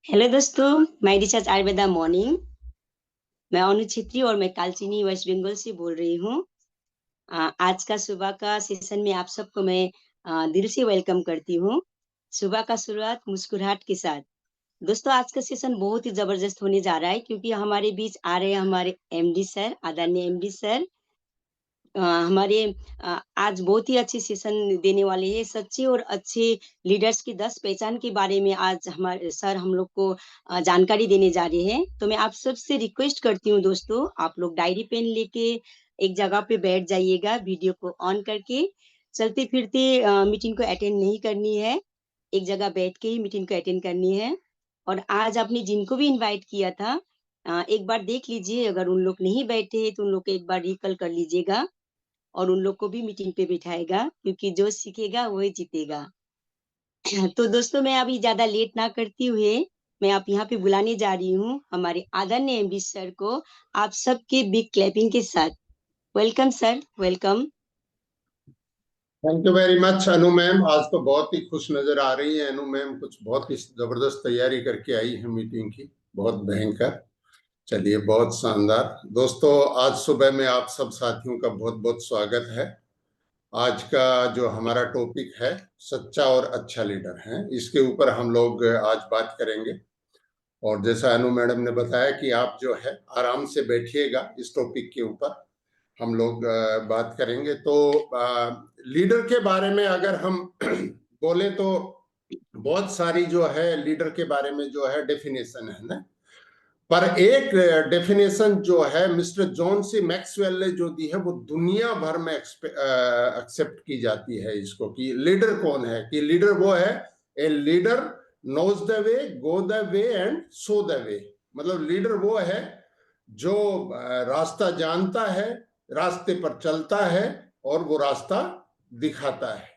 Hello दोस्तों, मैं recharge Ayurveda morning. मैं अनु छेत्री और मैं कालचिनी वेस्ट बंगाल से बोल रही हूँ। आज का सुबह का सेशन में आप सबको मैं दिल से वेलकम करती हूँ। सुबह का शुरुआत मुस्कुराहट के साथ। दोस्तों, आज का सेशन बहुत ही जबरदस्त होने जा रहा है क्योंकि हमारे बीच आ रहे हैं हमारे एमडी सर, आदरणीय एमडी सर। हमारे आज बहुत ही अच्छी सेशन देने वाले हैं। सच्चे और अच्छे लीडर्स की 10 पहचान के बारे में आज हमारे सर हम लोग को जानकारी देने जा रहे हैं। तो मैं आप सबसे रिक्वेस्ट करती हूँ दोस्तों, आप लोग डायरी पेन लेके एक जगह पे बैठ जाइएगा, वीडियो को ऑन करके। चलते फिरते मीटिंग को अटेंड नहीं करनी है, एक जगह बैठ के ही मीटिंग को अटेंड करनी है। और आज आपने जिनको भी इनवाइट किया था, एक बार देख लीजिए, अगर उन लोग नहीं बैठे हैं तो उन लोग को एक बार रिकॉल कर लीजिएगा और उन लोग को भी मीटिंग पे बिठाएगा, क्योंकि जो सीखेगा वही जीतेगा। तो दोस्तों, मैं अभी ज्यादा लेट ना करती हुए मैं आप यहाँ पे बुलाने जा रही हूँ हमारे आदरणीय एमडी सर को, आप सबके बिग क्लैपिंग के साथ। Welcome sir, welcome. Thank you very much Anu ma'am. आज तो बहुत ही खुश नजर आ रही है अनु मैम, कुछ बहुत ही जबरदस्त तैयारी करके आई है मीटिंग की, बहुत भयंकर। चलिए, बहुत शानदार। दोस्तों, आज सुबह में आप सब साथियों का बहुत बहुत स्वागत है। आज का जो हमारा टॉपिक है, सच्चा और अच्छा लीडर है, इसके ऊपर हम लोग आज बात करेंगे। और जैसा अनु मैडम ने बताया कि आप जो है आराम से बैठिएगा, इस टॉपिक के ऊपर हम लोग बात करेंगे। तो लीडर के बारे में अगर हम बोले तो बहुत सारी जो है लीडर के बारे में जो है डेफिनेशन है ना, पर एक डेफिनेशन जो है मिस्टर जॉन सी मैक्सवेल ने जो दी है वो दुनिया भर में एक्सेप्ट की जाती है इसको, कि लीडर कौन है। कि लीडर वो है, a leader knows the way, go the way and show the way. मतलब लीडर वो है जो रास्ता जानता है, रास्ते पर चलता है और वो रास्ता दिखाता है।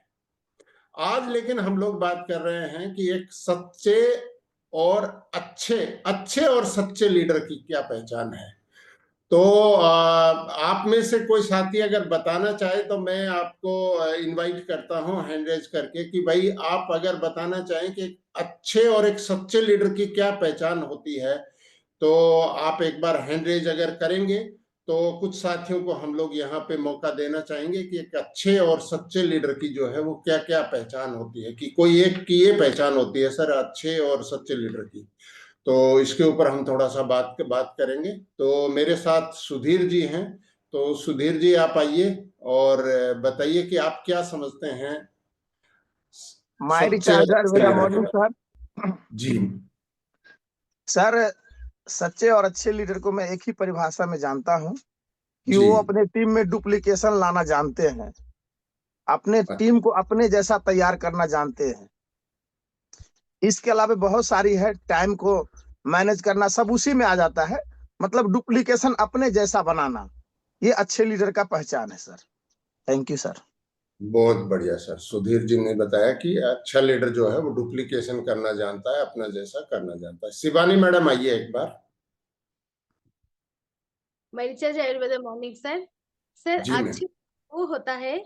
आज लेकिन हम लोग बात कर रहे हैं कि एक सच्चे और अच्छे और सच्चे लीडर की क्या पहचान है। तो आप में से कोई साथी अगर बताना चाहे तो मैं आपको इनवाइट करता हूं हैंड रेज करके, कि भाई आप अगर बताना चाहें कि अच्छे और एक सच्चे लीडर की क्या पहचान होती है, तो आप एक बार हैंड रेज अगर करेंगे तो कुछ साथियों को हम लोग यहाँ पे मौका देना चाहेंगे कि एक अच्छे और सच्चे लीडर की जो है वो क्या क्या पहचान होती है। कि कोई एक की ये पहचान होती है सर अच्छे और सच्चे लीडर की, तो इसके ऊपर हम थोड़ा सा बात करेंगे। तो मेरे साथ सुधीर जी हैं, तो सुधीर जी आप आइए और बताइए कि आप क्या समझते हैं माय सच्चे recharge Ayurveda morning leader sir. जी सर, सच्चे और अच्छे लीडर को मैं एक ही परिभाषा में जानता हूं कि जी। वो अपने टीम में डुप्लीकेशन लाना जानते हैं, अपने टीम को अपने जैसा तैयार करना जानते हैं। इसके अलावा बहुत सारी है, टाइम को मैनेज करना सब उसी में आ जाता है। मतलब डुप्लीकेशन अपने जैसा बनाना, ये अच्छे लीडर का पहचान है सर। Thank you sir. बहुत बढ़िया सर। सुधीर जी ने बताया कि अच्छा लीडर जो है वो डुप्लीकेशन करना जानता है, अपना जैसा करना जानता है। शिवानी मैडम आइए एक बार। मैं recharge Ayurveda morning sir. Sir, अच्छे वो होता है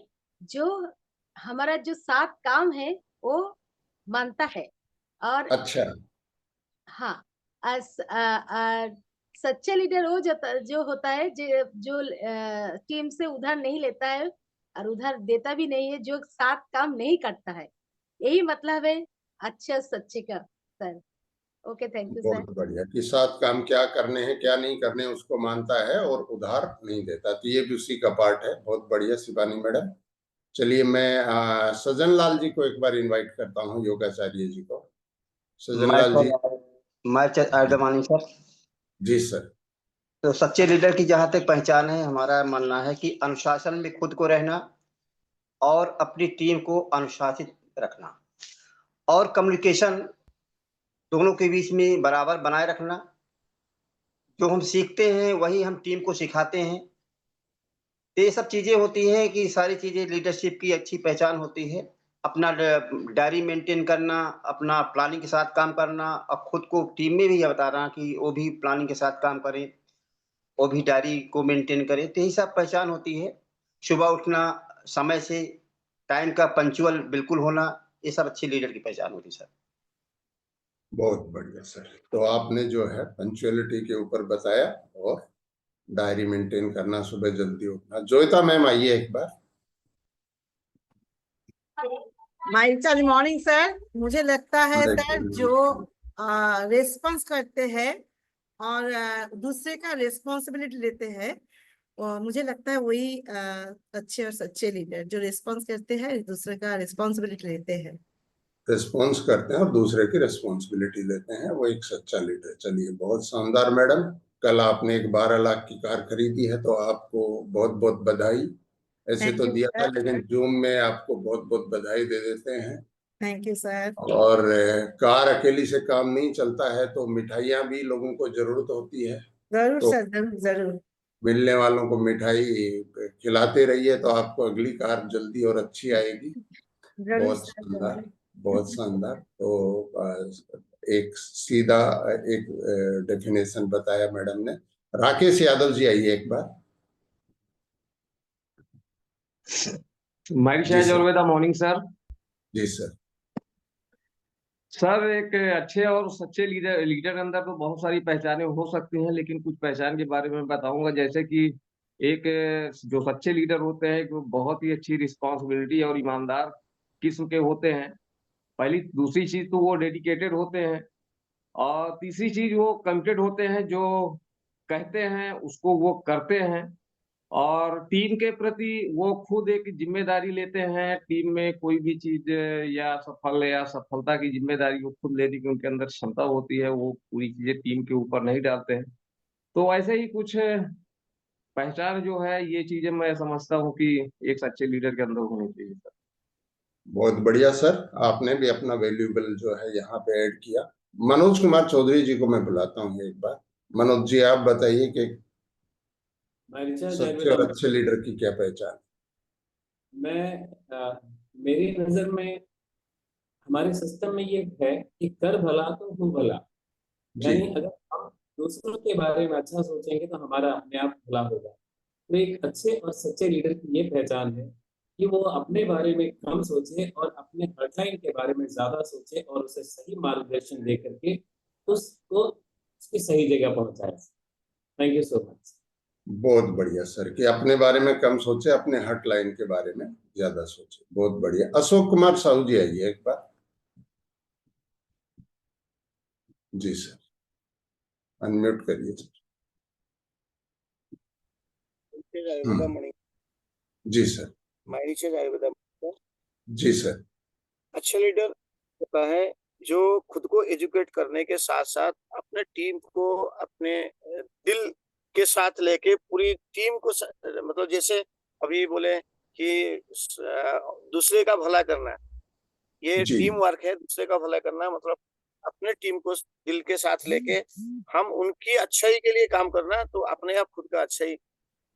जो हमारा जो सात काम है वो मानता है। और अच्छा, हाँ, सच्चा लीडर वो जो होता है जो टीम से उधार नहीं लेता है और उधार देता भी नहीं है, जो सात काम नहीं करता है। यही मतलब है अच्छे सच्चे का sir. Okay, thank you sir. बहुत बढ़िया। कि सात काम क्या करने हैं क्या नहीं करने हैं उसको मानता है और उधार नहीं देता, तो ये भी उसी का पार्ट है। बहुत बढ़िया शिवानी मैडम। चलिए, मैं सजन लाल जी को एक बार इनवाइट करता हूँ, योगाचार्य जी को। सजन लाल जी। मैं सर। जी सर। तो सच्चे लीडर की जहां तक पहचान है, हमारा मानना है कि अनुशासन में खुद को रहना और अपनी टीम को अनुशासित रखना और कम्युनिकेशन दोनों के बीच में बराबर बनाए रखना। जो हम सीखते हैं वही हम टीम को सिखाते हैं। तो ये सब चीजें होती हैं कि सारी चीजें लीडरशिप की अच्छी पहचान होती है। अपना डायरी मेंटेन करना, अपना प्लानिंग के साथ काम करना और खुद को टीम में भी ये बता रहा कि वो भी प्लानिंग के साथ काम करें, वो भी डायरी को मेंटेन करें। तो यही सब पहचान होती है। सुबह उठना समय से, टाइम का पंक्चुअल बिल्कुल होना, ये सब अच्छे लीडर की पहचान होती है सर। बहुत बढ़िया सर। तो आपने जो है पंक्चुअलिटी के ऊपर बताया और डायरी मेंटेन करना, सुबह जल्दी उठना। जोयता मैम आइए एक बार। माइचा मॉर्निंग सर। मुझे लगता है सर जो रिस्पॉन्स करते हैं और दूसरे का रिस्पॉन्सिबिलिटी लेते हैं, मुझे लगता है वही अच्छे और सच्चे लीडर, जो रिस्पॉन्स करते हैं, दूसरे का रिस्पॉन्सिबिलिटी लेते हैं। रिस्पॉन्स करते हैं और दूसरे की रिस्पॉन्सिबिलिटी लेते हैं, वो एक सच्चा लीडर। चलिए, बहुत शानदार मैडम। कल आपने एक 12 लाख की कार खरीदी है, तो आपको बहुत बहुत बधाई। ऐसे Thank तो you, दिया था, sir. लेकिन जूम में आपको बहुत बहुत बधाई दे देते हैं। Thank you sir. और कार अकेली से काम नहीं चलता है, तो मिठाइयाँ भी लोगों को जरूरत होती है। जरूर तो सर, जरूर जरूर। मिलने वालों को मिठाई खिलाते रहिए, तो आपको अगली कार जल्दी और अच्छी आएगी। जरूर बहुत सर, शानदार, जरूर। बहुत शानदार। तो एक सीधा एक डेफिनेशन बताया मैडम ने। राकेश यादव जी आइए एक बार। Mike ji Shah sir. जोरवेदा मॉर्निंग सर। जी सर। सर, एक अच्छे और सच्चे लीडर के अंदर तो बहुत सारी पहचानें हो सकती हैं, लेकिन कुछ पहचान के बारे में बताऊंगा। जैसे कि एक जो सच्चे लीडर होते हैं, वो बहुत ही अच्छी रिस्पॉन्सिबिलिटी और ईमानदार किस्म के होते हैं। पहली दूसरी चीज तो वो डेडिकेटेड होते हैं, और तीसरी चीज वो कमिटेड होते हैं। जो कहते हैं उसको वो करते हैं, और टीम के प्रति वो खुद एक जिम्मेदारी लेते हैं। टीम में कोई भी चीज या सफलता की जिम्मेदारी वो खुद लेने की उनके अंदर क्षमता होती है। वो पूरी चीजें टीम के ऊपर नहीं डालते हैं। तो ऐसे ही कुछ पहचान जो है, ये चीजें मैं समझता हूँ कि एक सच्चे लीडर के अंदर होनी चाहिए सर। बहुत बढ़िया सर, आपने भी अपना वैल्यूएबल जो है यहाँ पे ऐड किया। मनोज कुमार चौधरी जी को मैं बुलाता हूँ एक बार। मनोज जी, आप बताइए कि सच्चे और अच्छे लीडर की क्या पहचान? मेरी नजर में हमारे सिस्टम में ये है कि कर भला तो हो भला। यानी अगर हम दूसरों के बारे में अच्छा सोचेंगे तो हमारा अपने आप भला होगा। तो एक अच्छे और सच्चे लीडर की ये पहचान है कि वो अपने बारे में कम सोचे और अपने हर्टलाइन के बारे में ज्यादा सोचे, और उसे सही मार्गदर्शन दे करके उसको उसकी सही जगह पहुंचाए। Thank you so much. बहुत बढ़िया सर, कि अपने बारे में कम सोचे, अपने हट लाइन के बारे में ज्यादा सोचे। बहुत बढ़िया। अशोक कुमार साहू जी आइए एक बार। जी सर, अनम्यूट करिए सर। जी सर। जी सर। अच्छा लीडर होता है जो खुद को एजुकेट करने के साथ साथ अपने टीम को अपने दिल के साथ लेके पूरी टीम को मतलब जैसे अभी बोले कि दूसरे का भला करना, ये जी। टीम वर्क है। दूसरे का भला करना मतलब अपने टीम को दिल के साथ लेके हम उनकी अच्छाई के लिए काम करना, तो अपने आप खुद का अच्छाई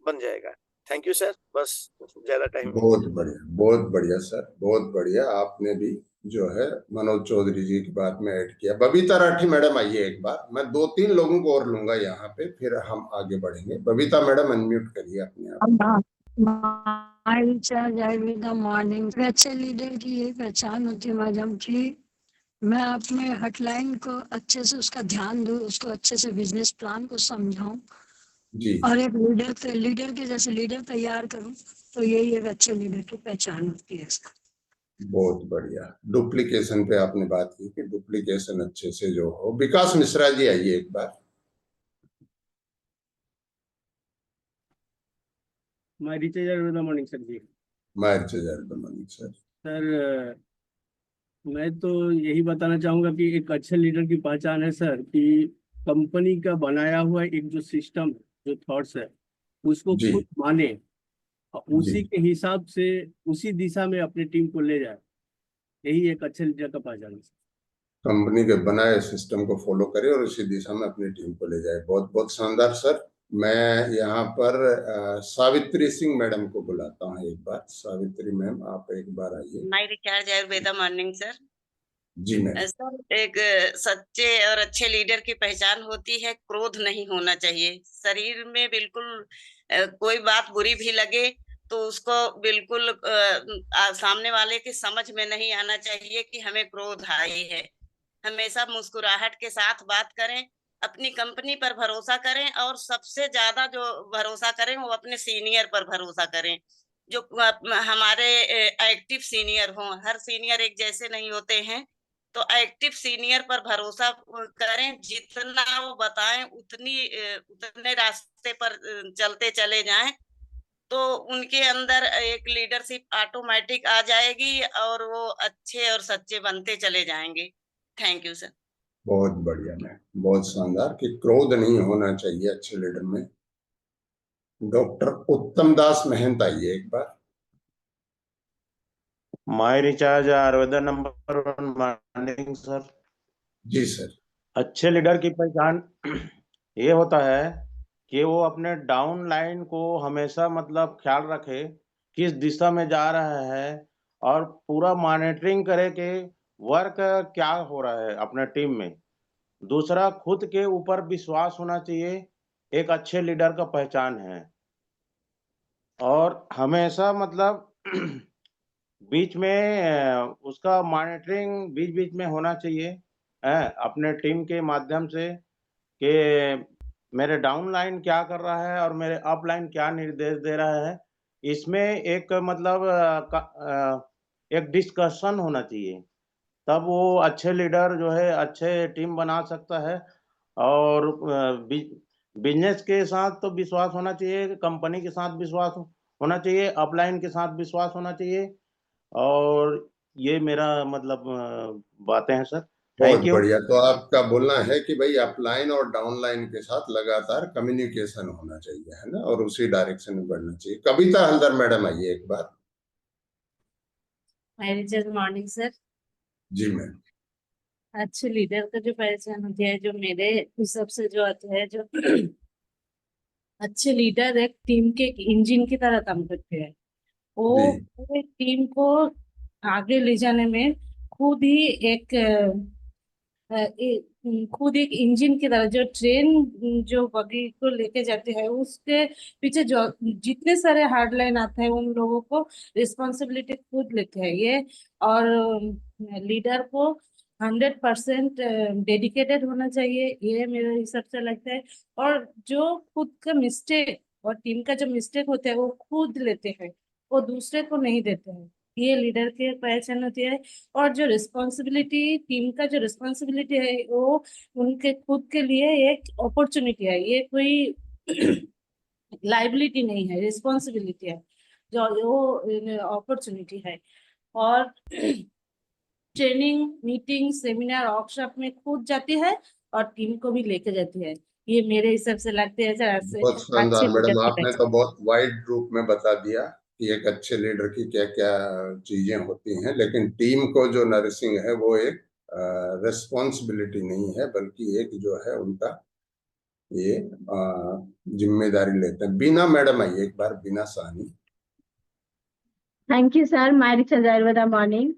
बन जाएगा। थैंक यू सर, बस ज्यादा टाइम। बहुत बढ़िया, बहुत बढ़िया सर, बहुत बढ़िया। आपने भी जो है मनोज चौधरी जी की बात में ऐड किया। बबीता राठी मैडम आइए एक बार। मैं 2-3 लोगों को और लूंगा यहाँ पे, फिर हम आगे बढ़ेंगे। बबीता मैडम, अनम्यूट करिए अपने आप। मॉर्निंग। अच्छे लीडर की ये पहचान होती है मैडम की मैं अपने हटलाइन को अच्छे से उसका ध्यान दूं, उसको अच्छे से बिजनेस प्लान को समझाऊं, जी। और एक लीडर के जैसे लीडर तैयार करूं। तो यही एक अच्छे लीडर की पहचान होती है इसका। बहुत बढ़िया। डुप्लीकेशन पे आपने बात की कि डुप्लीकेशन अच्छे से जो हो। विकास मिश्रा जी आइए एक बार। मॉर्निंग सर जी। सर। सर, मैं तो यही बताना चाहूंगा कि एक अच्छे लीडर की पहचान है सर कि कंपनी का बनाया हुआ एक जो सिस्टम, जो थॉट्स है, उसको जी। खुद माने और जी। उसी के हिसाब से उसी दिशा में अपनी टीम को ले जाए। यही एक अच्छे लीडर का पहचान है। कंपनी के बनाए सिस्टम को फॉलो करे और उसी दिशा में अपनी टीम को ले जाए। बहुत बहुत शानदार सर। मैं यहाँ पर सावित्री सिंह मैडम को बुलाता हूँ एक बार। सावित्री मैम, आप एक बार आइए। माई रिचार्ज आयुर्वेदा मॉर्निंग सर। जी मैम। सर, एक सच्चे और अच्छे लीडर की पहचान होती है क्रोध नहीं होना चाहिए। शरीर में बिल्कुल कोई बात बुरी भी लगे तो उसको बिल्कुल सामने वाले की समझ में नहीं आना चाहिए कि हमें क्रोध आई है। हमेशा मुस्कुराहट के साथ बात करें, अपनी कंपनी पर भरोसा करें और सबसे ज्यादा जो भरोसा करें वो अपने सीनियर पर भरोसा करें, जो हमारे एक्टिव सीनियर हों। हर सीनियर एक जैसे नहीं होते हैं, तो एक्टिव सीनियर पर भरोसा करें। जितना वो बताएं उतने रास्ते पर चलते चले जाएं, तो उनके अंदर एक लीडरशिप ऑटोमेटिक आ जाएगी और वो अच्छे और सच्चे बनते चले जाएंगे। Thank you sir. बहुत बढ़िया मैम, बहुत शानदार कि क्रोध नहीं होना चाहिए अच्छे लीडर में। डॉक्टर उत्तम दास महंत आइए एक बार। My recharge Ayurveda number 1 morning sir. जी सर। अच्छे लीडर की पहचान ये होता है कि वो अपने डाउन लाइन को हमेशा मतलब ख्याल रखे किस दिशा में जा रहा है और पूरा मॉनिटरिंग करे कि वर्क क्या हो रहा है अपने टीम में। दूसरा, खुद के ऊपर विश्वास होना चाहिए, एक अच्छे लीडर का पहचान है। और हमेशा मतलब बीच में उसका मॉनिटरिंग बीच बीच में होना चाहिए अपने टीम के माध्यम से कि मेरे डाउन लाइन क्या कर रहा है और मेरे अप लाइन क्या निर्देश दे रहा है। इसमें एक मतलब एक डिस्कशन होना चाहिए, तब वो अच्छे लीडर जो है अच्छे टीम बना सकता है। और बिजनेस के साथ तो विश्वास होना चाहिए, कंपनी के साथ विश्वास होना चाहिए, अपलाइन के साथ विश्वास होना चाहिए। और ये मेरा मतलब बातें हैं सर। बहुत थैंक यू। बढ़िया। तो आपका बोलना है कि भाई अपलाइन और डाउनलाइन के साथ लगातार कम्युनिकेशन होना चाहिए, है ना, और उसी डायरेक्शन में बढ़ना चाहिए। कविता हल्दर मैडम आइए एक बार। Good morning sir. जी मैम। अच्छे लीडर का जो पहचान होती है, जो मेरे हिसाब से जो आता है, जो अच्छे लीडर एक टीम के इंजन की तरह काम करते हैं। वो पूरे टीम को आगे ले जाने में खुद ही एक खुद एक इंजन की तरह, जो ट्रेन जो बगी को लेके जाते हैं, उसके पीछे जो जितने सारे हार्ड लाइन आते हैं, उन लोगों को रिस्पॉन्सिबिलिटी खुद लेते हैं ये। और लीडर को 100% डेडिकेटेड होना चाहिए, ये मेरे हिसाब से लगता है। और जो खुद का मिस्टेक और टीम का जो मिस्टेक होता है वो खुद लेते हैं, वो दूसरे को नहीं देते हैं। ये लीडर की पहचान होती है। और जो रिस्पॉन्सिबिलिटी, टीम का जो रिस्पॉन्सिबिलिटी है, वो उनके खुद के लिए एक अपॉर्चुनिटी है, ये कोई लाइबिलिटी नहीं है, रिस्पॉन्सिबिलिटी है, जो वो अपॉर्चुनिटी है। और ट्रेनिंग, मीटिंग, सेमिनार, वर्कशॉप में खुद जाती है और टीम को भी लेके जाती है। ये मेरे हिसाब से लगते हैं सर। बहुत शानदार मैडम, आपने तो बहुत वाइड रूप में बता दिया कि एक अच्छे लीडर की क्या क्या चीजें होती हैं। लेकिन टीम को जो नरिशिंग है वो एक रिस्पॉन्सिबिलिटी नहीं है, बल्कि एक जो है उनका ये जिम्मेदारी लेते हैं। बीना मैडम आइए एक बार, Bina Sahni. Thank you sir. My recharge Ayurveda morning.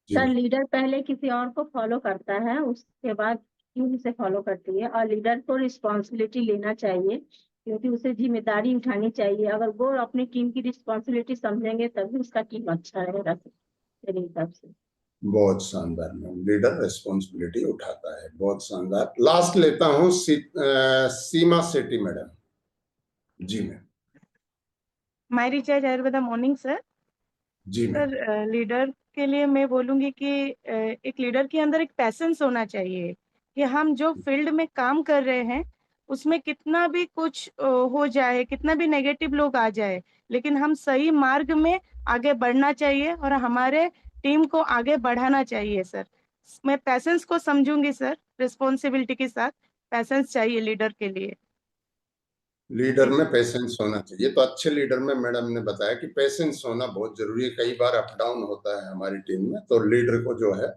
Sir, leader पहले किसी और को फॉलो करता है, उसके बाद टीम उसे फॉलो करती है। और लीडर को रिस्पॉन्सिबिलिटी लेना चाहिए, क्योंकि उसे जिम्मेदारी उठानी चाहिए। अगर वो अपनी टीम की रिस्पॉन्सिबिलिटी समझेंगे तभी उसका टीम अच्छा रहेगा मेरे हिसाब से। बहुत शानदार मैम, लीडर रिस्पॉन्सिबिलिटी उठाता है, बहुत शानदार। लास्ट लेता हूँ सीमा सेठी मैडम। जी ma'am. My recharge Ayurveda morning sir. जी मैम। सर, लीडर के लिए मैं बोलूंगी कि एक लीडर के अंदर एक पैसेंस होना चाहिए कि हम जो फील्ड में काम कर रहे हैं उसमें कितना भी कुछ हो जाए, कितना भी नेगेटिव लोग आ जाए, लेकिन हम सही मार्ग में आगे बढ़ना चाहिए और हमारे टीम को आगे बढ़ाना चाहिए सर। मैं पैसेंस को समझूंगी सर, रिस्पॉन्सिबिलिटी के साथ पैसेंस चाहिए लीडर के लिए। लीडर में पेशेंस होना चाहिए। तो अच्छे लीडर में मैडम ने बताया कि पेशेंस होना बहुत जरूरी है। कई बार अप डाउन होता है हमारी टीम में, तो लीडर को जो है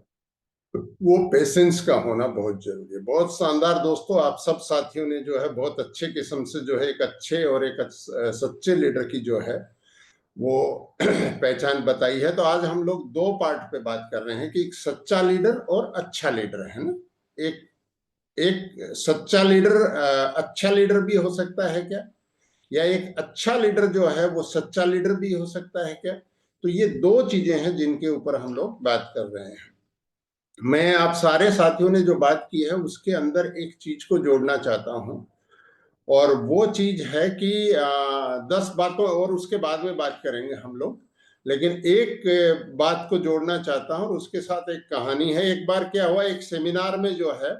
वो पेशेंस का होना बहुत जरूरी है। बहुत शानदार दोस्तों, आप सब साथियों ने जो है बहुत अच्छे किस्म से जो है एक अच्छे और एक सच्चे लीडर की जो है वो पहचान बताई है। तो आज हम लोग दो पार्ट पे बात कर रहे हैं कि एक सच्चा लीडर और अच्छा लीडर, है ना। एक सच्चा लीडर अच्छा लीडर भी हो सकता है क्या, या एक अच्छा लीडर जो है वो सच्चा लीडर भी हो सकता है क्या। तो ये दो चीजें हैं जिनके ऊपर हम लोग बात कर रहे हैं। मैं आप सारे साथियों ने जो बात की है उसके अंदर एक चीज को जोड़ना चाहता हूं, और वो चीज है कि 10 बातों और उसके बाद में बात करेंगे हम लोग, लेकिन एक बात को जोड़ना चाहता हूं और उसके साथ एक कहानी है। एक बार क्या हुआ, एक सेमिनार में जो है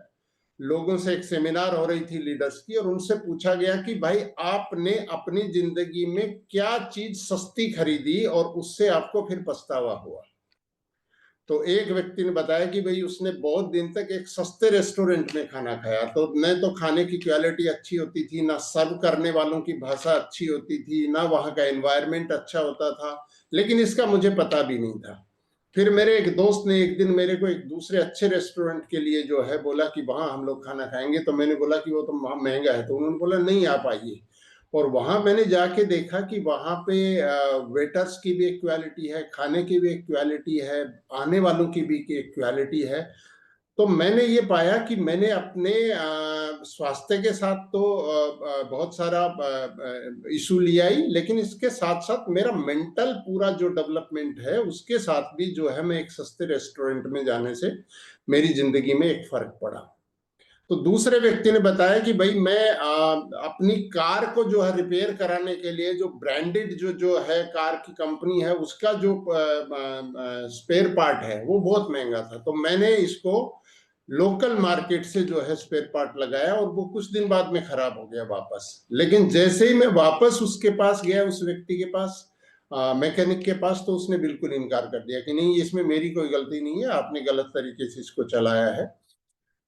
लोगों से एक सेमिनार हो रही थी लीडर्स की, और उनसे पूछा गया कि भाई आपने अपनी जिंदगी में क्या चीज सस्ती खरीदी और उससे आपको फिर पछतावा हुआ। तो एक व्यक्ति ने बताया कि भाई उसने बहुत दिन तक एक सस्ते रेस्टोरेंट में खाना खाया, तो न तो खाने की क्वालिटी अच्छी होती थी, ना सर्व करने वालों की भाषा अच्छी होती थी, ना वहां का एनवायरनमेंट अच्छा होता था, लेकिन इसका मुझे पता भी नहीं था। फिर मेरे एक दोस्त ने एक दिन मेरे को एक दूसरे अच्छे रेस्टोरेंट के लिए जो है बोला कि वहां हम लोग खाना खाएंगे, तो मैंने बोला कि वो तो वहां महंगा है, तो उन्होंने बोला नहीं आप आइए। और वहां मैंने जाके देखा कि वहां पे वेटर्स की भी एक क्वालिटी है, खाने की भी एक क्वालिटी है, आने वालों की भी एक क्वालिटी है। तो मैंने ये पाया कि मैंने अपने स्वास्थ्य के साथ तो बहुत सारा इशू लिया ही, लेकिन इसके साथ साथ मेरा मेंटल पूरा जो डेवलपमेंट है उसके साथ भी जो है, मैं एक सस्ते रेस्टोरेंट में जाने से मेरी जिंदगी में एक फर्क पड़ा। तो दूसरे व्यक्ति ने बताया कि भाई मैं अपनी कार को जो है रिपेयर कराने के लिए जो ब्रांडेड जो है कार की कंपनी है उसका जो स्पेयर पार्ट है वो बहुत महंगा था, तो मैंने इसको लोकल मार्केट से जो है स्पेयर पार्ट लगाया और वो कुछ दिन बाद में खराब हो गया वापस। लेकिन जैसे ही मैं वापस उसके पास गया, उस व्यक्ति के पास, मैकेनिक के पास, तो उसने बिल्कुल इनकार कर दिया कि नहीं इसमें मेरी कोई गलती नहीं है, आपने गलत तरीके से इसको चलाया है।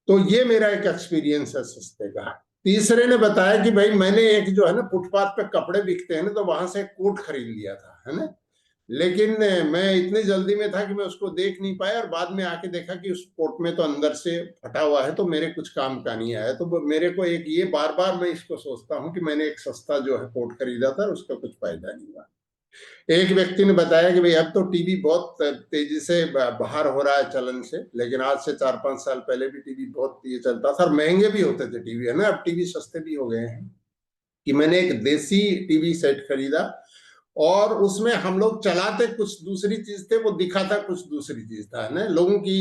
तो ये मेरा एक एक्सपीरियंस है सस्ते का। तीसरे ने बताया कि भाई मैंने एक जो है ना फुटपाथ पे कपड़े बिकते हैं ना, तो वहां से एक कोट खरीद लिया था, है ना, लेकिन मैं इतनी जल्दी में था कि मैं उसको देख नहीं पाया, और बाद में आके देखा कि उस कोट में तो अंदर से फटा हुआ है, तो मेरे कुछ काम का नहीं आया। तो मेरे को एक ये बार बार मैं इसको सोचता हूँ कि मैंने एक सस्ता जो है कोट खरीदा था, उसका कुछ फायदा नहीं हुआ। एक व्यक्ति ने बताया कि भाई अब तो टीवी बहुत तेजी से बाहर हो रहा है चलन से, लेकिन आज से 4-5 साल पहले भी टीवी बहुत ये चलता था और महंगे भी होते थे टीवी, है ना। अब टीवी सस्ते भी हो गए हैं। कि मैंने एक देसी टीवी सेट खरीदा और उसमें हम लोग चलाते कुछ दूसरी चीज थे, वो दिखाता कुछ दूसरी चीज था, है ना। लोगों की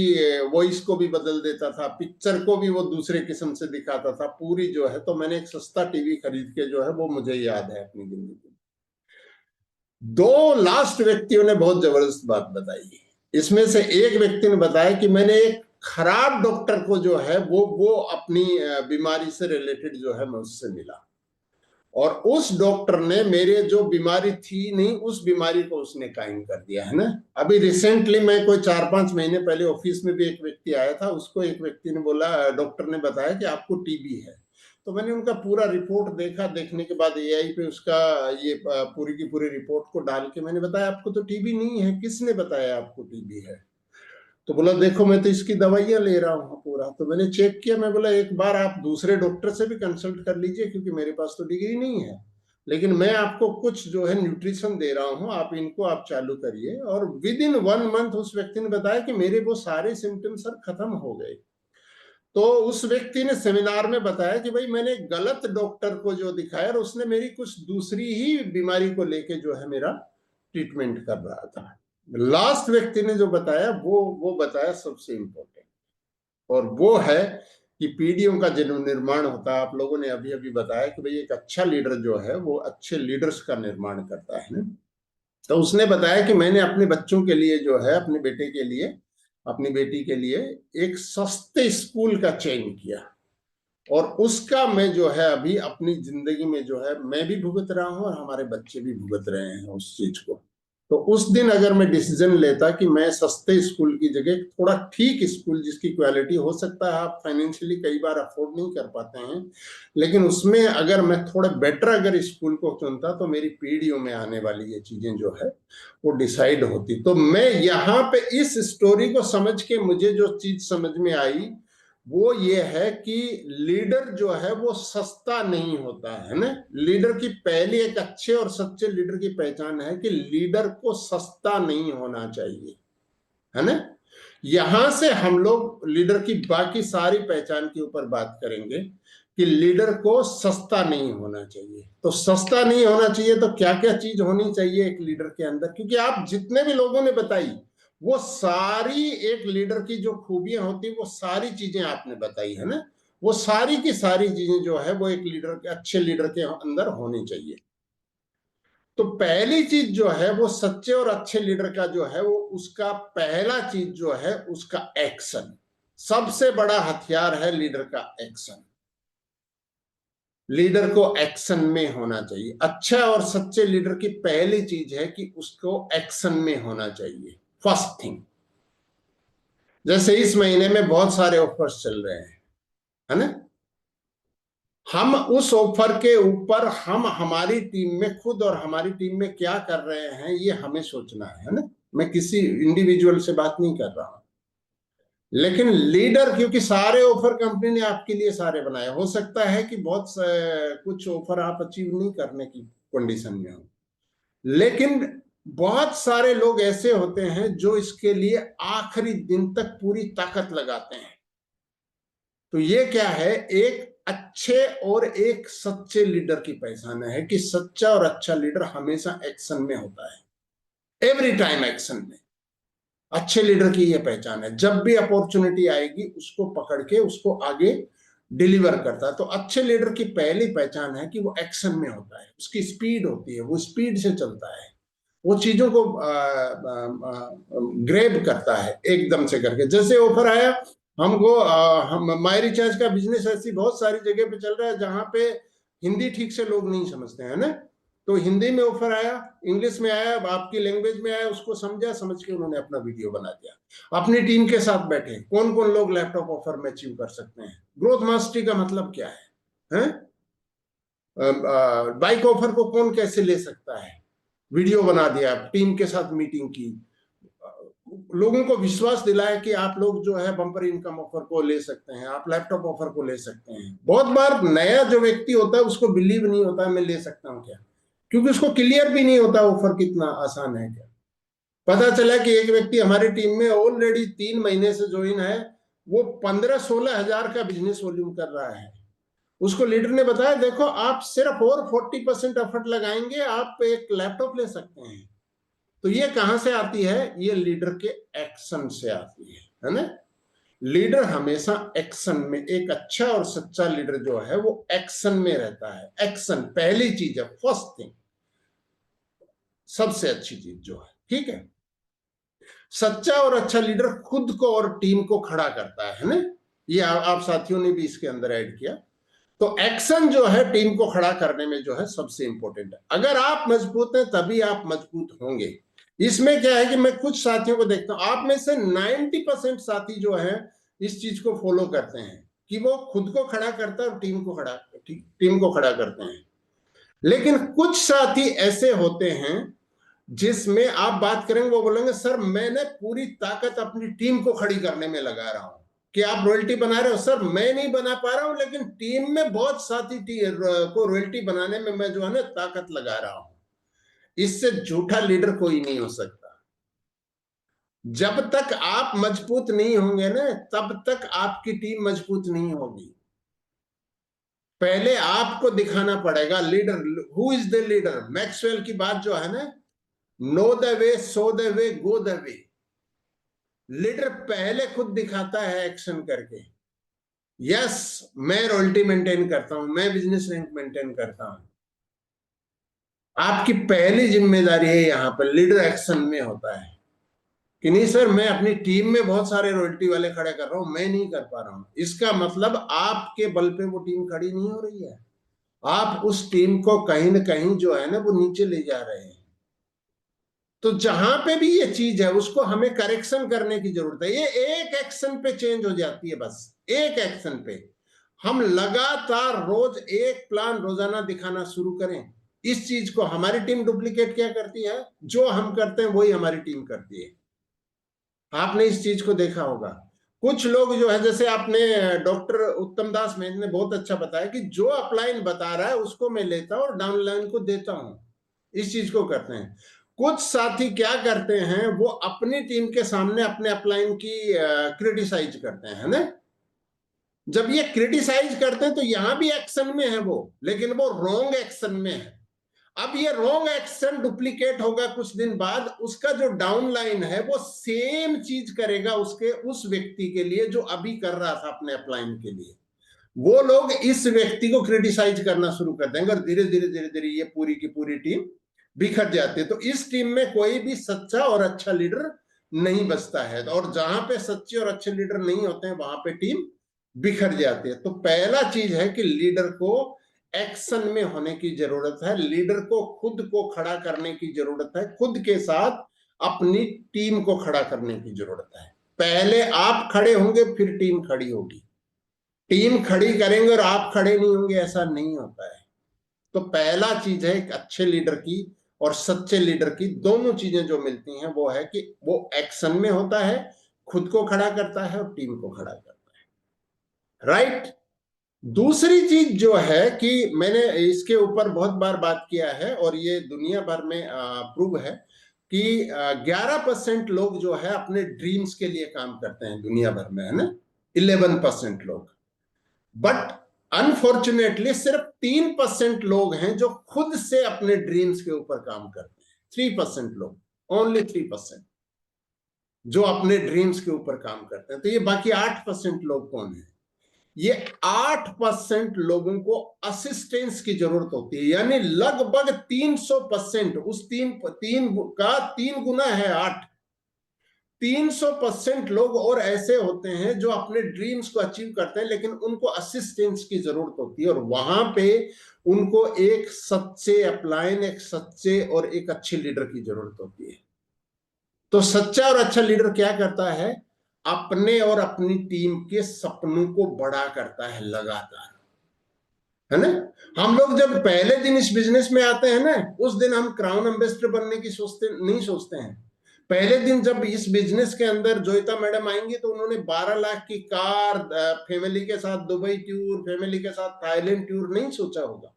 वॉइस को भी बदल देता था, पिक्चर को भी वो दूसरे किस्म से दिखाता था पूरी जो है। तो मैंने एक सस्ता टीवी खरीद के जो है वो मुझे याद है अपनी जिंदगी में। दो लास्ट व्यक्तियों ने बहुत जबरदस्त बात बताई। इसमें से एक व्यक्ति ने बताया कि मैंने एक खराब डॉक्टर को जो है वो अपनी बीमारी से रिलेटेड जो है मैं उससे मिला, और उस डॉक्टर ने मेरे जो बीमारी थी नहीं उस बीमारी को उसने कायम कर दिया, है ना। अभी रिसेंटली मैं कोई 4-5 महीने पहले ऑफिस में भी एक व्यक्ति आया था, उसको एक व्यक्ति ने बोला, डॉक्टर ने बताया कि आपको टीबी है। तो मैंने उनका पूरा रिपोर्ट देखा, देखने के बाद एआई पे उसका ये पूरी की पूरी रिपोर्ट को डाल के मैंने बताया आपको तो टीबी नहीं है। किसने बताया आपको टीबी है? तो बोला देखो मैं तो इसकी दवाइयां ले रहा हूँ पूरा। तो मैंने चेक किया, मैं बोला एक बार आप दूसरे डॉक्टर से भी कंसल्ट कर लीजिए, क्योंकि मेरे पास तो डिग्री नहीं है, लेकिन मैं आपको कुछ जो है न्यूट्रिशन दे रहा हूँ, आप इनको आप चालू करिए। और विद इन 1 मंथ उस व्यक्ति ने बताया कि मेरे वो सारे सिम्टम्स सर खत्म हो गए। तो उस व्यक्ति ने सेमिनार में बताया कि भाई मैंने गलत डॉक्टर को जो दिखाया और उसने मेरी कुछ दूसरी ही बीमारी को लेके जो है मेरा ट्रीटमेंट कर रहा था। लास्ट व्यक्ति ने जो बताया वो बताया सबसे इम्पोर्टेंट, और वो है कि पीढ़ियों का जो निर्माण होता है। आप लोगों ने अभी अभी बताया कि भाई एक अच्छा लीडर जो है वो अच्छे लीडर्स का निर्माण करता है ना। तो उसने बताया कि मैंने अपने बच्चों के लिए जो है, अपने बेटे के लिए, अपनी बेटी के लिए एक सस्ते स्कूल का चयन किया, और उसका मैं जो है अभी अपनी जिंदगी में जो है मैं भी भुगत रहा हूं और हमारे बच्चे भी भुगत रहे हैं उस चीज को। तो उस दिन अगर मैं डिसीजन लेता कि मैं सस्ते स्कूल की जगह थोड़ा ठीक स्कूल जिसकी क्वालिटी हो सकता है आप फाइनेंशियली कई बार अफोर्ड नहीं कर पाते हैं, लेकिन उसमें अगर मैं थोड़ा बेटर अगर स्कूल को चुनता तो मेरी पीढ़ियों में आने वाली ये चीजें जो है वो डिसाइड होती। तो मैं यहाँ पे इस स्टोरी को समझ के मुझे जो चीज समझ में आई वो ये है कि लीडर जो है वो सस्ता नहीं होता है ना। लीडर की पहली एक अच्छे और सच्चे लीडर की पहचान है कि लीडर को सस्ता नहीं होना चाहिए, है ना। यहां से हम लोग लीडर की बाकी सारी पहचान के ऊपर बात करेंगे कि लीडर को सस्ता नहीं होना चाहिए। तो सस्ता नहीं होना चाहिए तो क्या क्या चीज होनी चाहिए एक लीडर के अंदर, क्योंकि आप जितने भी लोगों ने बताई वो सारी एक लीडर की जो खूबियां होती है वो सारी चीजें आपने बताई है ना, वो सारी की सारी चीजें जो है वो एक लीडर के, अच्छे लीडर के अंदर होनी चाहिए। तो पहली चीज जो है वो सच्चे और अच्छे लीडर का जो है वो उसका पहला चीज जो है उसका एक्शन। सबसे बड़ा हथियार है लीडर का एक्शन। लीडर को एक्शन में होना चाहिए। अच्छा और सच्चे लीडर की पहली चीज है कि उसको एक्शन में होना चाहिए, फर्स्ट थिंग। जैसे इस महीने में बहुत सारे ऑफर्स चल रहे हैं, है ना, हम उस ऑफर के ऊपर हम हमारी टीम में खुद और हमारी टीम में क्या कर रहे हैं ये हमें सोचना है ना। मैं किसी इंडिविजुअल से बात नहीं कर रहा हूं, लेकिन लीडर, क्योंकि सारे ऑफर कंपनी ने आपके लिए सारे बनाए, हो सकता है कि बहुत कुछ ऑफर आप अचीव नहीं करने की कंडीशन में हो, लेकिन बहुत सारे लोग ऐसे होते हैं जो इसके लिए आखिरी दिन तक पूरी ताकत लगाते हैं। तो ये क्या है, एक अच्छे और एक सच्चे लीडर की पहचान है कि सच्चा और अच्छा लीडर हमेशा एक्शन में होता है, एवरी टाइम एक्शन में। अच्छे लीडर की यह पहचान है, जब भी अपॉर्चुनिटी आएगी उसको पकड़ के उसको आगे डिलीवर करता है। तो अच्छे लीडर की पहली पहचान है कि वो एक्शन में होता है, उसकी स्पीड होती है, वो स्पीड से चलता है, वो चीजों को ग्रैब करता है एकदम से करके। जैसे ऑफर आया हमको, हम माई रिचार्ज का बिजनेस ऐसी बहुत सारी जगह पे चल रहा है जहां पे हिंदी ठीक से लोग नहीं समझते हैं ना, तो हिंदी में ऑफर आया, इंग्लिश में आया, आपकी लैंग्वेज में आया, उसको समझा, समझ के उन्होंने अपना वीडियो बना दिया। अपनी टीम के साथ बैठे कौन कौन लोग लैपटॉप ऑफर में अचीव कर सकते हैं, ग्रोथ मास्टरी का मतलब क्या है? बाइक ऑफर को कौन कैसे ले सकता है, वीडियो बना दिया, टीम के साथ मीटिंग की, लोगों को विश्वास दिलाया कि आप लोग जो है बम्पर इनकम ऑफर को ले सकते हैं, आप लैपटॉप ऑफर को ले सकते हैं। बहुत बार नया जो व्यक्ति होता है उसको बिलीव नहीं होता है मैं ले सकता हूं क्या, क्योंकि उसको क्लियर भी नहीं होता ऑफर कितना आसान है क्या। पता चला कि एक व्यक्ति हमारी टीम में ऑलरेडी 3 महीने से ज्वाइन है, वो 15-16 हजार का बिजनेस वॉल्यूम कर रहा है। उसको लीडर ने बताया देखो आप सिर्फ और 40% एफर्ट लगाएंगे आप एक लैपटॉप ले सकते हैं। तो ये कहां से आती है, ये लीडर के एक्शन से आती है ना। लीडर हमेशा एक्शन में, एक अच्छा और सच्चा लीडर जो है वो एक्शन में रहता है। एक्शन पहली चीज है, फर्स्ट थिंग, सबसे अच्छी चीज जो है, ठीक है। सच्चा और अच्छा लीडर खुद को और टीम को खड़ा करता है ना, ये आप साथियों ने भी इसके अंदर ऐड किया। तो एक्शन जो है टीम को खड़ा करने में जो है सबसे इंपॉर्टेंट है। अगर आप मजबूत हैं तभी आप मजबूत होंगे। इसमें क्या है कि मैं कुछ साथियों को देखता हूं, आप में से 90% साथी जो है इस चीज को फॉलो करते हैं कि वो खुद को खड़ा करता है और टीम को खड़ा करते हैं। लेकिन कुछ साथी ऐसे होते हैं जिसमें आप बात करेंगे वो बोलेंगे सर मैंने पूरी ताकत अपनी टीम को खड़ी करने में लगा रहा हूं कि आप रॉयल्टी बना रहे हो, सर मैं नहीं बना पा रहा हूं लेकिन टीम में बहुत साथी को रॉयल्टी बनाने में मैं जो है ना ताकत लगा रहा हूं। इससे झूठा लीडर कोई नहीं हो सकता। जब तक आप मजबूत नहीं होंगे ना तब तक आपकी टीम मजबूत नहीं होगी। पहले आपको दिखाना पड़ेगा leader, who is the leader. Maxwell की बात जो है ना, know the way so the way go the way. Leader पहले खुद दिखाता है एक्शन करके, यस मैं रॉयल्टी मेंटेन करता हूं, मैं बिजनेस रैंक मेंटेन करता हूं। आपकी पहली जिम्मेदारी है यहां पर, लीडर एक्शन में होता है कि नहीं सर मैं अपनी टीम में बहुत सारे रॉयल्टी वाले खड़े कर रहा हूं, मैं नहीं कर पा रहा हूं। इसका मतलब आपके बल पे वो टीम खड़ी नहीं हो रही है, आप उस टीम को कहीं ना कहीं जो है ना वो नीचे ले जा रहे हैं। तो जहां पे भी ये चीज है उसको हमें करेक्शन करने की जरूरत है। ये एक एक्शन पे चेंज हो जाती है, बस एक एक्शन पे। हम लगातार रोज एक प्लान रोजाना दिखाना शुरू करें, इस चीज को हमारी टीम डुप्लीकेट क्या करती है, जो हम करते हैं वही हमारी टीम करती है। आपने इस चीज को देखा होगा। कुछ लोग जो है, जैसे आपने डॉक्टर उत्तम दास मेहन ने बहुत अच्छा बताया कि जो अपलाइन बता रहा है उसको मैं लेता हूं और डाउनलाइन को देता हूं, इस चीज को करते हैं। कुछ साथी क्या करते हैं, वो अपनी टीम के सामने अपने अपलाइन की क्रिटिसाइज करते हैं ना। जब ये क्रिटिसाइज करते हैं तो यहां भी एक्शन में है वो, लेकिन वो रॉन्ग एक्शन में है। अब ये रॉन्ग एक्शन डुप्लीकेट होगा कुछ दिन बाद, उसका जो डाउन लाइन है वो सेम चीज करेगा उसके उस व्यक्ति के लिए जो अभी कर रहा था अपने अपलाइन के लिए। वो लोग इस व्यक्ति को क्रिटिसाइज करना शुरू कर देंगे और धीरे धीरे धीरे धीरे ये पूरी की पूरी टीम बिखर जाती है। तो इस टीम में कोई भी सच्चा और अच्छा लीडर नहीं बचता है, और जहां पे सच्चे और अच्छे लीडर नहीं होते हैं वहां पे टीम बिखर जाती है। तो पहला चीज है कि लीडर को एक्शन में होने की जरूरत है, लीडर को खुद को खड़ा करने की जरूरत है, खुद के साथ अपनी टीम को खड़ा करने की जरूरत है। पहले आप खड़े होंगे फिर टीम खड़ी होगी, टीम खड़ी करेंगे और आप खड़े नहीं होंगे, ऐसा नहीं होता है। तो पहला चीज है एक अच्छे लीडर की और सच्चे लीडर की दोनों चीजें जो मिलती हैं वो है कि वो एक्शन में होता है, खुद को खड़ा करता है और टीम को खड़ा करता है, राइट। दूसरी चीज जो है कि मैंने इसके ऊपर बहुत बार बात किया है और ये दुनिया भर में प्रूव है कि 11% लोग जो है अपने ड्रीम्स के लिए काम करते हैं दुनिया भर में, है ना, 11% लोग। बट अनफॉर्चुनेटली सिर्फ 3% लोग हैं जो खुद से अपने ड्रीम्स के ऊपर काम करते हैं। 3% लोग, ओनली 3% जो अपने ड्रीम्स के ऊपर काम करते हैं। तो ये बाकी 8% लोग कौन है? ये 8% लोगों को असिस्टेंस की जरूरत होती है, यानी लगभग 300%, उस तीन गुना है 8, 300% लोग और ऐसे होते हैं जो अपने ड्रीम्स को अचीव करते हैं लेकिन उनको असिस्टेंस की जरूरत होती है, और वहां पे उनको एक सच्चे अपलाइन, एक सच्चे और एक अच्छे लीडर की जरूरत होती है। तो सच्चा और अच्छा लीडर क्या करता है? अपने और अपनी टीम के सपनों को बड़ा करता है लगातार, है ना। हम लोग जब पहले दिन इस बिजनेस में आते हैं ना, उस दिन हम क्राउन एम्बेसडर बनने की नहीं सोचते हैं। पहले दिन जब इस बिजनेस के अंदर जोइता मैडम आएंगी तो उन्होंने 12 लाख की कार, फैमिली के साथ दुबई टूर, फैमिली के साथ थाईलैंड टूर नहीं सोचा होगा।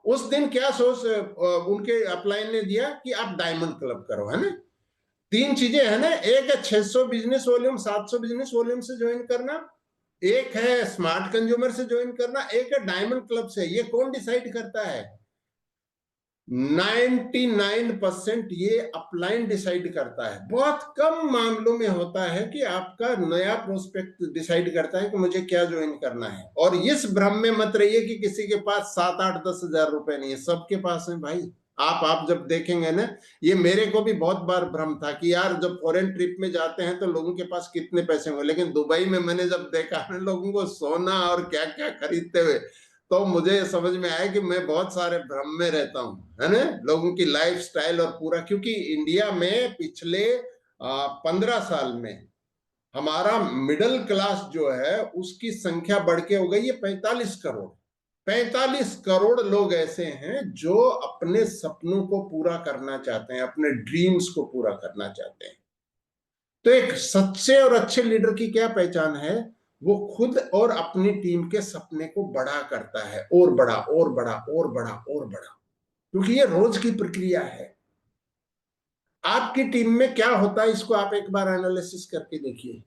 उस दिन क्या सोच उनके अपलाइन ने दिया कि आप डायमंड क्लब करो, है ना। 3 चीजें है ना, एक है 600 बिजनेस वॉल्यूम, 700 बिजनेस वॉल्यूम से ज्वाइन करना, एक है स्मार्ट कंज्यूमर से ज्वाइन करना, एक है डायमंड क्लब से। ये कौन डिसाइड करता है? 99% ये अपलाइन डिसाइड करता है। बहुत कम मामलों में होता है कि आपका नया प्रोस्पेक्ट डिसाइड करता है कि मुझे क्या ज्वाइन करना है। और इस भ्रम में मत रहिए कि किसी के पास 7, 8, 10 हजार रुपए नहीं है, सबके पास है भाई। आप जब देखेंगे ना, ये मेरे को भी बहुत बार भ्रम था कि यार जब फॉरेन ट्रिप में जाते हैं तो लोगों के पास कितने पैसे होंगे, लेकिन दुबई में मैंने जब देखा ना लोगों को सोना और क्या क्या खरीदते हुए, तो मुझे समझ में आया कि मैं बहुत सारे भ्रम में रहता हूँ, है ना, लोगों की लाइफस्टाइल और पूरा। क्योंकि इंडिया में पिछले 15 साल में हमारा मिडिल क्लास जो है उसकी संख्या बढ़ के हो गई है 45 करोड़। 45 करोड़ लोग ऐसे हैं जो अपने सपनों को पूरा करना चाहते हैं, अपने ड्रीम्स को पूरा करना चाहते हैं। तो एक सच्चे और अच्छे लीडर की क्या पहचान है? वो खुद और अपनी टीम के सपने को बड़ा करता है, और बड़ा और बड़ा और बड़ा और बड़ा, क्योंकि ये रोज की प्रक्रिया है। आपकी टीम में क्या होता है इसको आप एक बार एनालिसिस करके देखिए।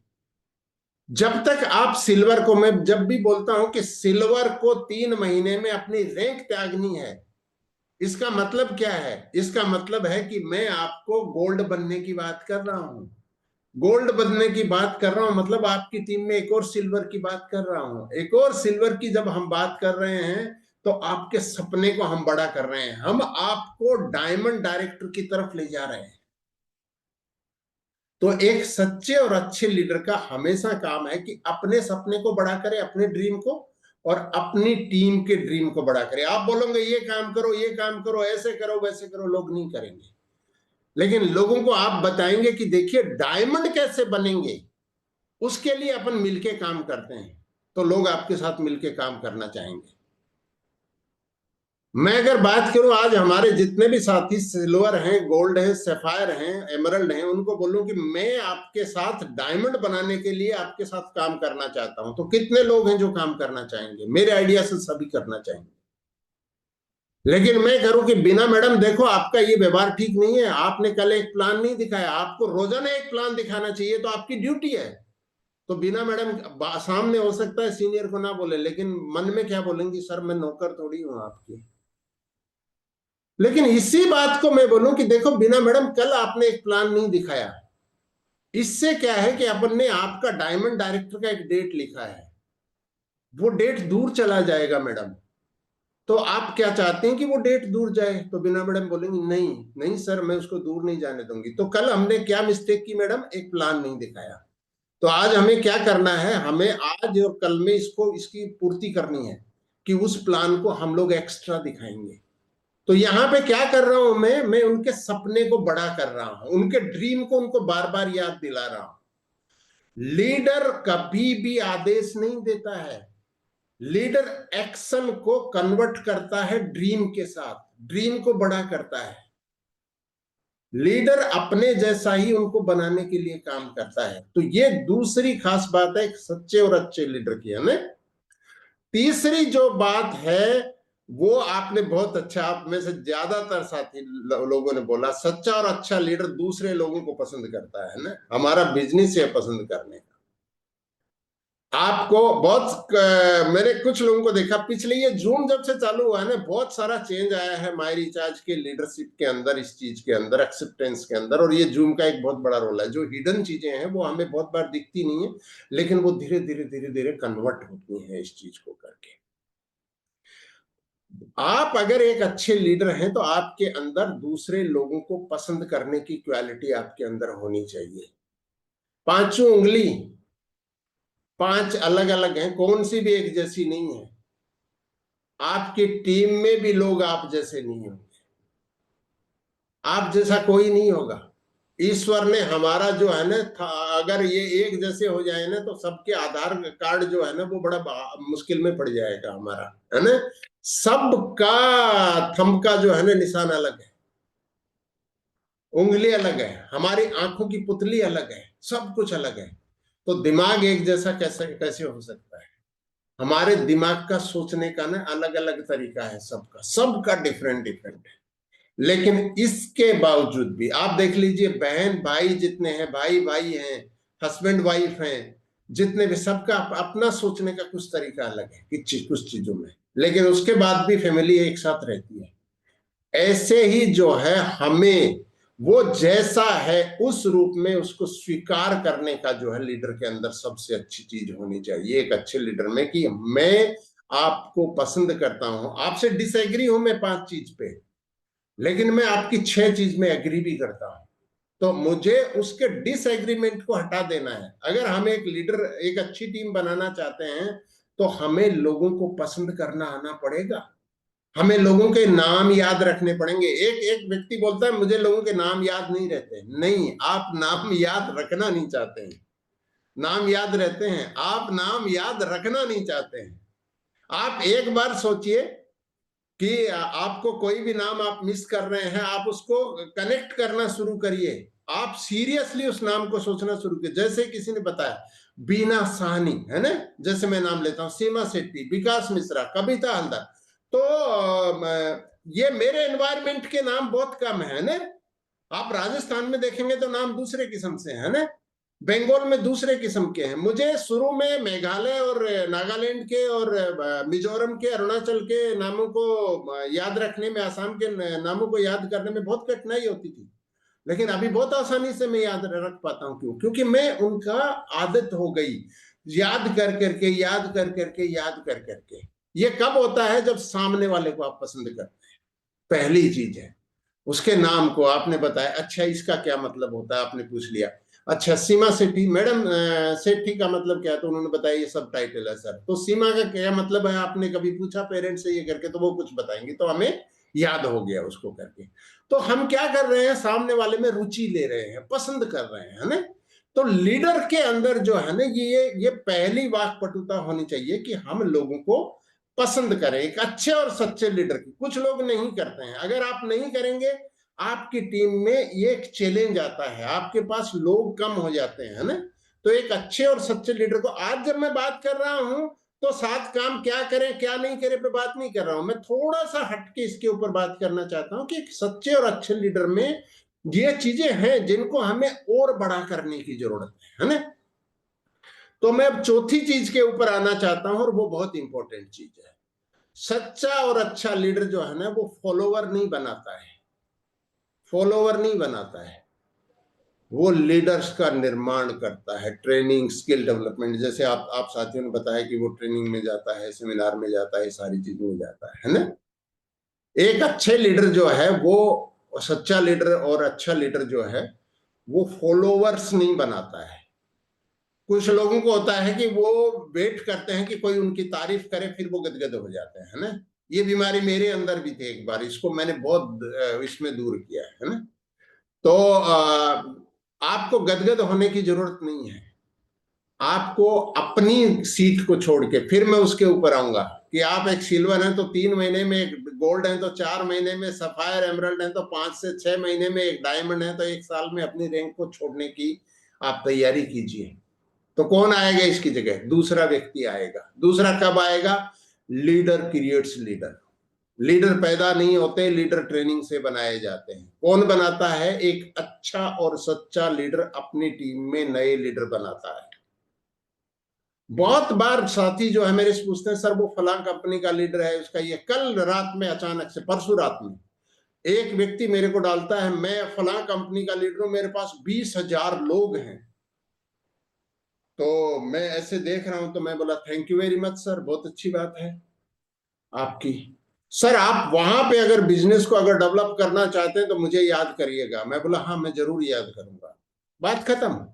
जब तक आप सिल्वर को, मैं जब भी बोलता हूं कि सिल्वर को 3 महीने में अपनी रैंक त्यागनी है, इसका मतलब क्या है? इसका मतलब है कि मैं आपको गोल्ड बनने की बात कर रहा हूं। गोल्ड बनने की बात कर रहा हूं मतलब आपकी टीम में एक और सिल्वर की बात कर रहा हूं। एक और सिल्वर की जब हम बात कर रहे हैं तो आपके सपने को हम बड़ा कर रहे हैं, हम आपको डायमंड डायरेक्टर की तरफ ले जा रहे हैं। तो एक सच्चे और अच्छे लीडर का हमेशा काम है कि अपने सपने को बड़ा करे, अपने ड्रीम को, और अपनी टीम के ड्रीम को बड़ा करे। आप बोलोगे ये काम करो, ये काम करो, ऐसे करो, वैसे करो, लोग नहीं करेंगे। लेकिन लोगों को आप बताएंगे कि देखिए डायमंड कैसे बनेंगे, उसके लिए अपन मिलके काम करते हैं, तो लोग आपके साथ मिलके काम करना चाहेंगे। मैं अगर बात करूं, आज हमारे जितने भी साथी सिल्वर हैं, गोल्ड हैं, सैफायर हैं, एमरल्ड हैं, उनको बोलूं कि मैं आपके साथ डायमंड बनाने के लिए आपके साथ काम करना चाहता हूं, तो कितने लोग हैं जो काम करना चाहेंगे? मेरे आइडिया से सभी करना चाहेंगे। लेकिन मैं करूं कि बिना मैडम देखो आपका ये व्यवहार ठीक नहीं है, आपने कल एक प्लान नहीं दिखाया, आपको रोजाना एक प्लान दिखाना चाहिए, तो आपकी ड्यूटी है। तो बिना मैडम सामने हो सकता है सीनियर को ना बोले, लेकिन मन में क्या बोलेंगी, सर मैं नौकर थोड़ी हूं आपकी। लेकिन इसी बात को मैं बोलूं कि देखो बीना मैडम, कल आपने एक प्लान नहीं दिखाया, इससे क्या है कि अपन ने आपका डायमंड डायरेक्टर का एक डेट लिखा है, वो डेट दूर चला जाएगा मैडम। तो आप क्या चाहते हैं कि वो डेट दूर जाए? तो बीना मैडम बोलेंगी नहीं नहीं सर, मैं उसको दूर नहीं जाने दूंगी। तो कल हमने क्या मिस्टेक की मैडम? एक प्लान नहीं दिखाया। तो आज हमें क्या करना है, हमें आज और कल में इसकी पूर्ति करनी है कि उस प्लान को हम लोग एक्स्ट्रा दिखाएंगे। तो यहां पे क्या कर रहा हूं मैं उनके सपने को बड़ा कर रहा हूं, उनके ड्रीम को उनको बार बार याद दिला रहा हूं। लीडर कभी भी आदेश नहीं देता है, लीडर एक्शन को कन्वर्ट करता है ड्रीम के साथ, ड्रीम को बड़ा करता है। लीडर अपने जैसा ही उनको बनाने के लिए काम करता है। तो ये दूसरी खास बात है एक सच्चे और अच्छे लीडर की, है ना। तीसरी जो बात है वो आपने बहुत अच्छा, आप में से ज्यादातर साथी लोगों ने बोला, सच्चा और अच्छा लीडर दूसरे लोगों को पसंद करता है ना। हमारा बिजनेस है पसंद करने का। आपको बहुत मैंने कुछ लोगों को देखा, पिछले ये जून जब से चालू हुआ है ना, बहुत सारा चेंज आया है माई रिचार्ज के लीडरशिप के अंदर, इस चीज के अंदर, एक्सेप्टेंस के अंदर। और ये जूम का एक बहुत बड़ा रोल है। जो हिडन चीजें हैं वो हमें बहुत बार दिखती नहीं है, लेकिन वो धीरे धीरे धीरे धीरे कन्वर्ट होती हैं इस चीज को करके। आप अगर एक अच्छे लीडर हैं तो आपके अंदर दूसरे लोगों को पसंद करने की क्वालिटी आपके अंदर होनी चाहिए। पांचों उंगली 5 अलग अलग हैं, कौन सी भी एक जैसी नहीं है। आपकी टीम में भी लोग आप जैसे नहीं होंगे, आप जैसा कोई नहीं होगा। ईश्वर ने हमारा जो है ना, अगर ये एक जैसे हो जाए ना तो सबके आधार कार्ड जो है ना वो बड़ा मुश्किल में पड़ जाएगा हमारा, है ना। सबका थंब का जो है ना निशान अलग है, उंगली अलग है, हमारी आंखों की पुतली अलग है, सब कुछ अलग है। तो दिमाग एक जैसा कैसे हो सकता है? हमारे दिमाग का सोचने का ना अलग अलग तरीका है, सबका डिफरेंट डिफरेंट है। लेकिन इसके बावजूद भी आप देख लीजिए, बहन भाई जितने हैं, भाई भाई हैं, हस्बैंड वाइफ हैं, जितने भी, सबका अपना सोचने का कुछ तरीका अलग है कुछ चीजों में, लेकिन उसके बाद भी फैमिली एक साथ रहती है। ऐसे ही जो है हमें वो जैसा है उस रूप में उसको स्वीकार करने का जो है लीडर के अंदर सबसे अच्छी चीज होनी चाहिए एक अच्छे लीडर में, कि मैं आपको पसंद करता हूं, आपसे डिसएग्री हूं मैं 5 चीज पे, लेकिन मैं आपकी 6 चीज में एग्री भी करता हूं। तो मुझे उसके डिसएग्रीमेंट को हटा देना है। अगर हम एक लीडर, एक अच्छी टीम बनाना चाहते हैं तो हमें लोगों को पसंद करना आना पड़ेगा, हमें लोगों के नाम याद रखने पड़ेंगे। एक व्यक्ति बोलता है मुझे लोगों के नाम याद नहीं रहते। नहीं, आप नाम याद रखना नहीं चाहते हैं, नाम याद रहते हैं, आप नाम याद रखना नहीं चाहते हैं। आप एक बार सोचिए कि आपको कोई भी नाम आप मिस कर रहे हैं, आप उसको कनेक्ट करना शुरू करिए, आप सीरियसली उस नाम को सोचना शुरू करिए। जैसे किसी ने बताया बीना साहनी, है ना, जैसे मैं नाम लेता हूं, सीमा शेट्टी, विकास मिश्रा, कविता हलदर। तो ये मेरे एनवायरमेंट के नाम बहुत कम है ना। आप राजस्थान में देखेंगे तो नाम दूसरे किस्म से है ना, बंगाल में दूसरे किस्म के हैं। मुझे शुरू में मेघालय और नागालैंड के और मिजोरम के, अरुणाचल के नामों को याद रखने में, आसाम के नामों को याद करने में बहुत कठिनाई होती थी, लेकिन अभी बहुत आसानी से मैं याद रख पाता हूं। क्यों? क्योंकि मैं उनका आदत हो गई, याद कर करके। ये कब होता है? जब सामने वाले को आप पसंद करते हैं, पहली चीज है। उसके नाम को आपने बताया, अच्छा इसका क्या मतलब होता है, आपने पूछ लिया। अच्छा, सीमा सेठी, मैडम सेठी का मतलब क्या है? तो उन्होंने बताया ये सब टाइटल है सर। तो सीमा का क्या मतलब है आपने कभी पूछा पेरेंट्स से ये करके? तो वो कुछ बताएंगे, तो हमें याद हो गया उसको करके। तो हम क्या कर रहे हैं? सामने वाले में रुचि ले रहे हैं, पसंद कर रहे हैं, है ना। तो लीडर के अंदर जो है ना, ये पहली वाक्पटुता होनी चाहिए कि हम लोगों को पसंद करें, एक अच्छे और सच्चे लीडर की। कुछ लोग नहीं करते हैं। अगर आप नहीं करेंगे, आपकी टीम में ये एक चैलेंज आता है, आपके पास लोग कम हो जाते हैं, है ना। तो एक अच्छे और सच्चे लीडर को, आज जब मैं बात कर रहा हूं तो 7 काम क्या करें क्या नहीं करें पे बात नहीं कर रहा हूं, मैं थोड़ा सा हटके इसके ऊपर बात करना चाहता हूं कि एक सच्चे और अच्छे लीडर में ये चीजें हैं जिनको हमें और बड़ा करने की जरूरत है ना। तो मैं अब चौथी चीज के ऊपर आना चाहता हूं, और वो बहुत इंपॉर्टेंट चीज है। सच्चा और अच्छा लीडर जो है ना वो फॉलोवर नहीं बनाता है, फॉलोवर नहीं बनाता है, वो लीडर्स का निर्माण करता है। ट्रेनिंग, स्किल डेवलपमेंट, जैसे आप साथियों ने बताया कि वो ट्रेनिंग में जाता है, सेमिनार में जाता है, सारी चीजों में जाता है ना। एक अच्छे लीडर जो है वो, सच्चा लीडर और अच्छा लीडर जो है वो फॉलोवर्स नहीं बनाता है। कुछ लोगों को होता है कि वो वेट करते हैं कि कोई उनकी तारीफ करे फिर वो गदगद हो जाते हैं, है ना। ये बीमारी मेरे अंदर भी थी एक बार, इसको मैंने बहुत इसमें दूर किया है ना। तो आपको गदगद होने की जरूरत नहीं है। आपको अपनी सीट को छोड़ के, फिर मैं उसके ऊपर आऊंगा कि आप एक सिल्वर हैं तो 3 महीने में, एक गोल्ड हैं तो 4 महीने में, सफायर एमरल्ड हैं तो 5 से 6 महीने में, एक डायमंड है तो 1 साल में अपनी रैंक को छोड़ने की आप तैयारी कीजिए। तो कौन आएगा इसकी जगह? दूसरा व्यक्ति आएगा। दूसरा कब आएगा? Leader creates leader. लीडर पैदा नहीं होते, लीडर ट्रेनिंग से बनाए जाते हैं। कौन बनाता है? एक अच्छा और सच्चा लीडर अपनी टीम में नए लीडर बनाता है। बहुत बार साथी जो है मेरे से पूछते हैं, सर वो फलां कंपनी का लीडर है, उसका ये। कल रात में अचानक से, परसों रात में एक व्यक्ति मेरे को डालता है, मैं फलां कंपनी का लीडर हूं, मेरे पास 20,000 लोग हैं। तो मैं ऐसे देख रहा हूं तो मैं बोला thank you very much sir, बहुत अच्छी बात है आपकी। सर आप वहां पे अगर बिजनेस को अगर डेवलप करना चाहते हैं तो मुझे याद करिएगा। मैं बोला हाँ मैं जरूर याद करूंगा। बात खत्म।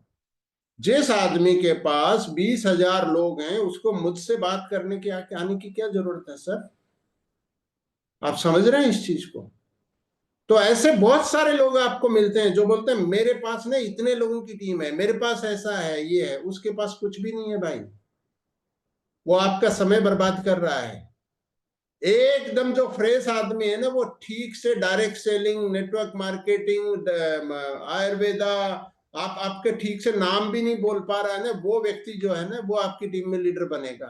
जिस आदमी के पास 20,000 लोग हैं उसको मुझसे बात करने की आने की क्या जरूरत है सर? आप समझ रहे हैं इस चीज को? तो ऐसे बहुत सारे लोग आपको मिलते हैं जो बोलते हैं मेरे पास ना इतने लोगों की टीम है, मेरे पास ऐसा है, ये है। उसके पास कुछ भी नहीं है भाई, वो आपका समय बर्बाद कर रहा है। एकदम जो फ्रेश आदमी है ना, वो ठीक से direct selling, network marketing, Ayurveda, आपके ठीक से नाम भी नहीं बोल पा रहा है ना, वो व्यक्ति जो है ना वो आपकी टीम में लीडर बनेगा।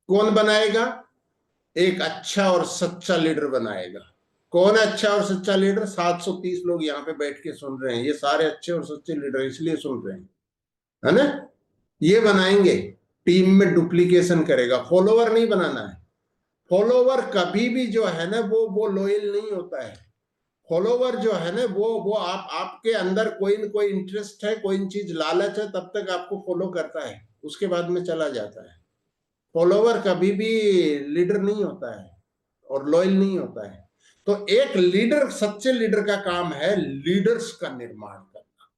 कौन बनाएगा? एक अच्छा और सच्चा लीडर बनाएगा। कौन है अच्छा और सच्चा लीडर? 730 लोग यहाँ पे बैठ के सुन रहे हैं, ये सारे अच्छे और सच्चे लीडर इसलिए सुन रहे हैं, है ना। ये बनाएंगे, टीम में डुप्लीकेशन करेगा। फॉलोवर नहीं बनाना है। फॉलोवर कभी भी जो है ना वो लॉयल नहीं होता है। फॉलोवर जो है ना वो आपके अंदर कोई न कोई इंटरेस्ट है, कोई चीज लालच है, तब तक आपको फॉलो करता है, उसके बाद में चला जाता है। फॉलोवर कभी भी लीडर नहीं होता है और लॉयल नहीं होता है। तो एक लीडर, सच्चे लीडर का काम है लीडर्स का निर्माण करना।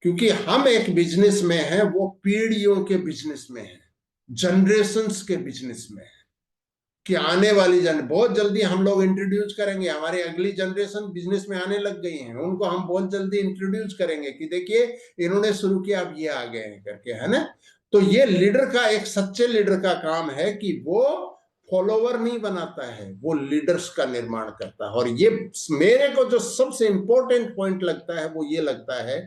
क्योंकि हम एक बिजनेस में हैं, वो पीढ़ियों के बिजनेस में है, जनरेशंस के बिजनेस में है कि आने वाली बहुत जल्दी हम लोग इंट्रोड्यूस करेंगे। हमारी अगली जनरेशन बिजनेस में आने लग गई है, उनको हम बहुत जल्दी इंट्रोड्यूस करेंगे कि देखिए इन्होंने शुरू किया, अब ये आ गए हैं करके, है ना। तो ये लीडर का, एक सच्चे लीडर का काम है कि वो फॉलोवर नहीं बनाता है, वो लीडर्स का निर्माण करता है। और ये मेरे को जो सबसे इंपॉर्टेंट पॉइंट लगता है वो ये लगता है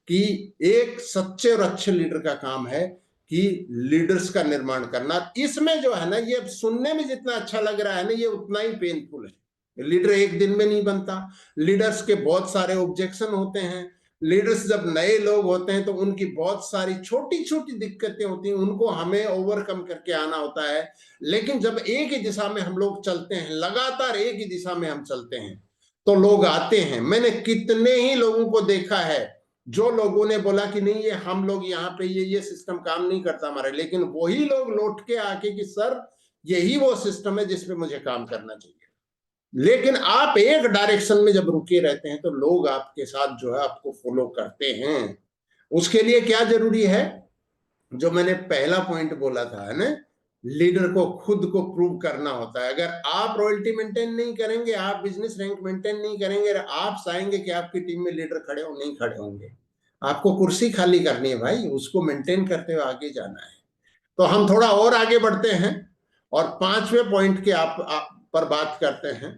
कि एक सच्चे और अच्छे लीडर का काम है कि लीडर्स का निर्माण करना। इसमें जो है ना, ये सुनने में जितना अच्छा लग रहा है ना, ये उतना ही पेनफुल है। लीडर एक दिन में नहीं बनता। लीडर्स के बहुत सारे ऑब्जेक्शन होते हैं। लीडर्स जब नए लोग होते हैं तो उनकी बहुत सारी छोटी छोटी दिक्कतें होती हैं, उनको हमें ओवरकम करके आना होता है। लेकिन जब एक ही दिशा में हम लोग चलते हैं, लगातार एक ही दिशा में हम चलते हैं, तो लोग आते हैं। मैंने कितने ही लोगों को देखा है जो लोगों ने बोला कि नहीं ये हम लोग यहाँ पे ये सिस्टम काम नहीं करता हमारे, लेकिन वही लोग लौट के आके कि सर यही वो सिस्टम है जिसपे मुझे काम करना चाहिए। लेकिन आप एक डायरेक्शन में जब रुके रहते हैं तो लोग आपके साथ जो है आपको फॉलो करते हैं। उसके लिए क्या जरूरी है? जो मैंने पहला पॉइंट बोला था, है ना, लीडर को खुद को प्रूव करना होता है। अगर आप रॉयल्टी मेंटेन नहीं करेंगे, आप बिजनेस रैंक मेंटेन नहीं करेंगे, आप चाहेंगे कि आपकी टीम में लीडर खड़े हो, नहीं खड़े होंगे। आपको कुर्सी खाली करनी है भाई, उसको मेंटेन करते हुए आगे जाना है। तो हम थोड़ा और आगे बढ़ते हैं और 5वें पॉइंट के आप पर बात करते हैं,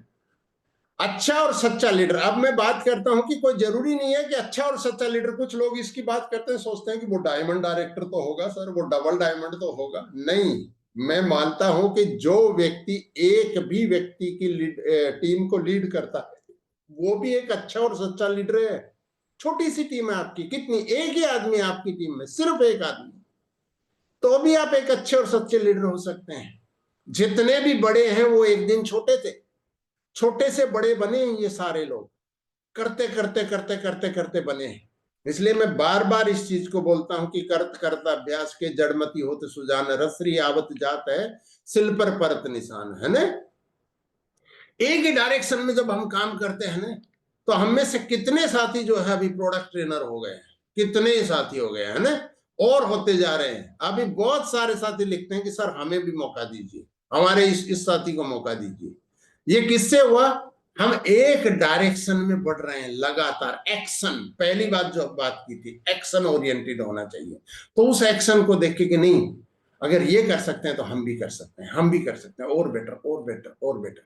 अच्छा और सच्चा लीडर। अब मैं बात करता हूं कि कोई जरूरी नहीं है कि अच्छा और सच्चा लीडर। कुछ लोग इसकी बात करते हैं, सोचते हैं कि वो डायमंड डायरेक्टर तो होगा सर, वो डबल डायमंड तो होगा। नहीं, मैं मानता हूं कि जो व्यक्ति एक भी व्यक्ति की टीम को लीड करता है वो भी एक अच्छा और सच्चा लीडर है। छोटी सी टीम है आपकी, कितनी, एक ही आदमी है आपकी टीम में, सिर्फ एक आदमी, तो भी आप एक अच्छे और सच्चे लीडर हो सकते हैं। जितने भी बड़े हैं वो एक दिन छोटे थे, छोटे से बड़े बने हैं ये सारे लोग, करते करते करते करते करते बने हैं। इसलिए मैं बार बार इस चीज को बोलता हूं कि करत करता अभ्यास के जड़मती होते सुजान, रसरी आवत जात है सिल पर परत निशान, है ना। एक ही डायरेक्शन में जब हम काम करते हैं ना, तो हम में से कितने साथी जो है अभी प्रोडक्ट ट्रेनर हो गए हैं, कितने साथी हो गए हैं ना, और होते जा रहे हैं। अभी बहुत सारे साथी लिखते हैं कि सर हमें भी मौका दीजिए, हमारे इस साथी को मौका दीजिए। ये किससे हुआ? हम एक डायरेक्शन में बढ़ रहे हैं लगातार। एक्शन, पहली बात जो बात की थी, एक्शन ओरिएंटेड होना चाहिए। तो उस एक्शन को देख के कि नहीं, अगर ये कर सकते हैं तो हम भी कर सकते हैं, हम भी कर सकते हैं, और बेटर और बेटर और बेटर।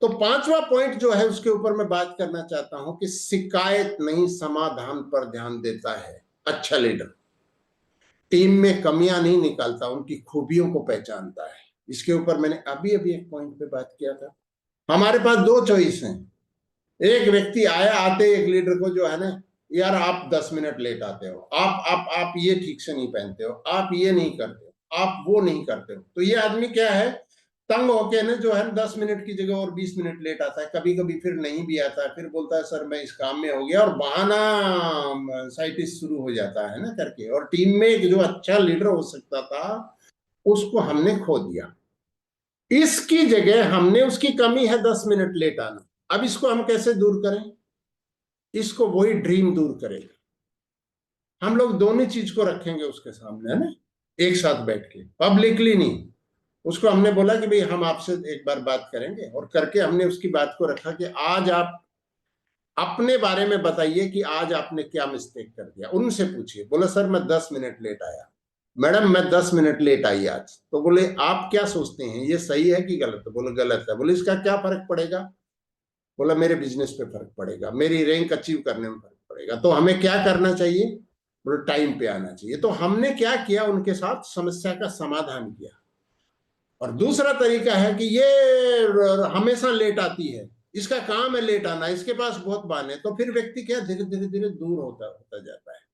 तो पांचवा पॉइंट जो है उसके ऊपर मैं बात करना चाहता हूं कि शिकायत नहीं समाधान पर ध्यान देता है अच्छा लीडर। टीम में कमियां नहीं निकालता, उनकी खूबियों को पहचानता है। इसके ऊपर मैंने अभी अभी एक पॉइंट पे बात किया था। हमारे पास दो चॉइस हैं। एक व्यक्ति आया, आते एक लीडर को जो है ना, यार आप 10 मिनट लेट आते हो, आप ये ठीक से नहीं पहनते हो, आप ये नहीं करते हो, आप वो नहीं करते हो। तो ये आदमी क्या है, तंग होके ना जो है 10 मिनट की जगह और 20 मिनट लेट आता है, कभी कभी फिर नहीं भी आता है, फिर बोलता है सर मैं इस काम में हो गया, और बहाना साइटिस शुरू हो जाता है ना करके। और टीम में एक जो अच्छा लीडर हो सकता था उसको हमने खो दिया। इसकी जगह हमने, उसकी कमी है 10 मिनट लेट आना, अब इसको हम कैसे दूर करें? इसको वही ड्रीम दूर करेगा। हम लोग दोनों चीज को रखेंगे उसके सामने, है ना, एक साथ बैठ के, पब्लिकली नहीं। उसको हमने बोला कि भाई हम आपसे एक बार बात करेंगे, और करके हमने उसकी बात को रखा कि आज आप अपने बारे में बताइए कि आज आपने क्या मिस्टेक कर दिया। उनसे पूछिए। बोला सर मैं 10 मिनट लेट आया। मैडम मैं 10 मिनट लेट आई आज। तो बोले आप क्या सोचते हैं, ये सही है कि गलत है? बोले गलत है। बोले इसका क्या फर्क पड़ेगा? बोला मेरे बिजनेस पे फर्क पड़ेगा, मेरी रैंक अचीव करने में फर्क पड़ेगा। तो हमें क्या करना चाहिए? बोले टाइम पे आना चाहिए। तो हमने क्या किया, उनके साथ समस्या का समाधान किया। और दूसरा तरीका है कि ये हमेशा लेट आती है, इसका काम है लेट आना, इसके पास बहुत बहाने, तो फिर व्यक्ति क्या धीरे धीरे धीरे दूर होता जाता है।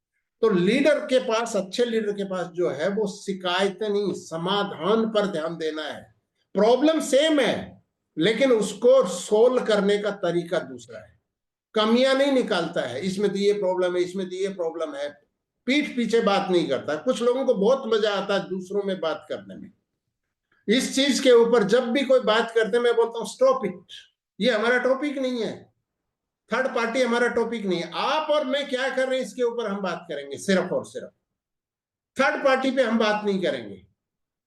तो लीडर के पास, अच्छे लीडर के पास जो है वो शिकायतें नहीं, समाधान पर ध्यान देना है। प्रॉब्लम सेम है लेकिन उसको सोल्व करने का तरीका दूसरा है। कमियां नहीं निकालता है, इसमें तो ये प्रॉब्लम है, इसमें तो ये प्रॉब्लम है, पीठ पीछे बात नहीं करता। कुछ लोगों को बहुत मजा आता है दूसरों में बात करने में। इस चीज के ऊपर जब भी कोई बात करते हैं मैं बोलता हूं स्टॉप इट, ये हमारा टॉपिक नहीं है, थर्ड पार्टी हमारा टॉपिक नहीं है। आप और मैं क्या कर रहे हैं इसके ऊपर हम बात करेंगे, सिर्फ और सिर्फ। थर्ड पार्टी पे हम बात नहीं करेंगे,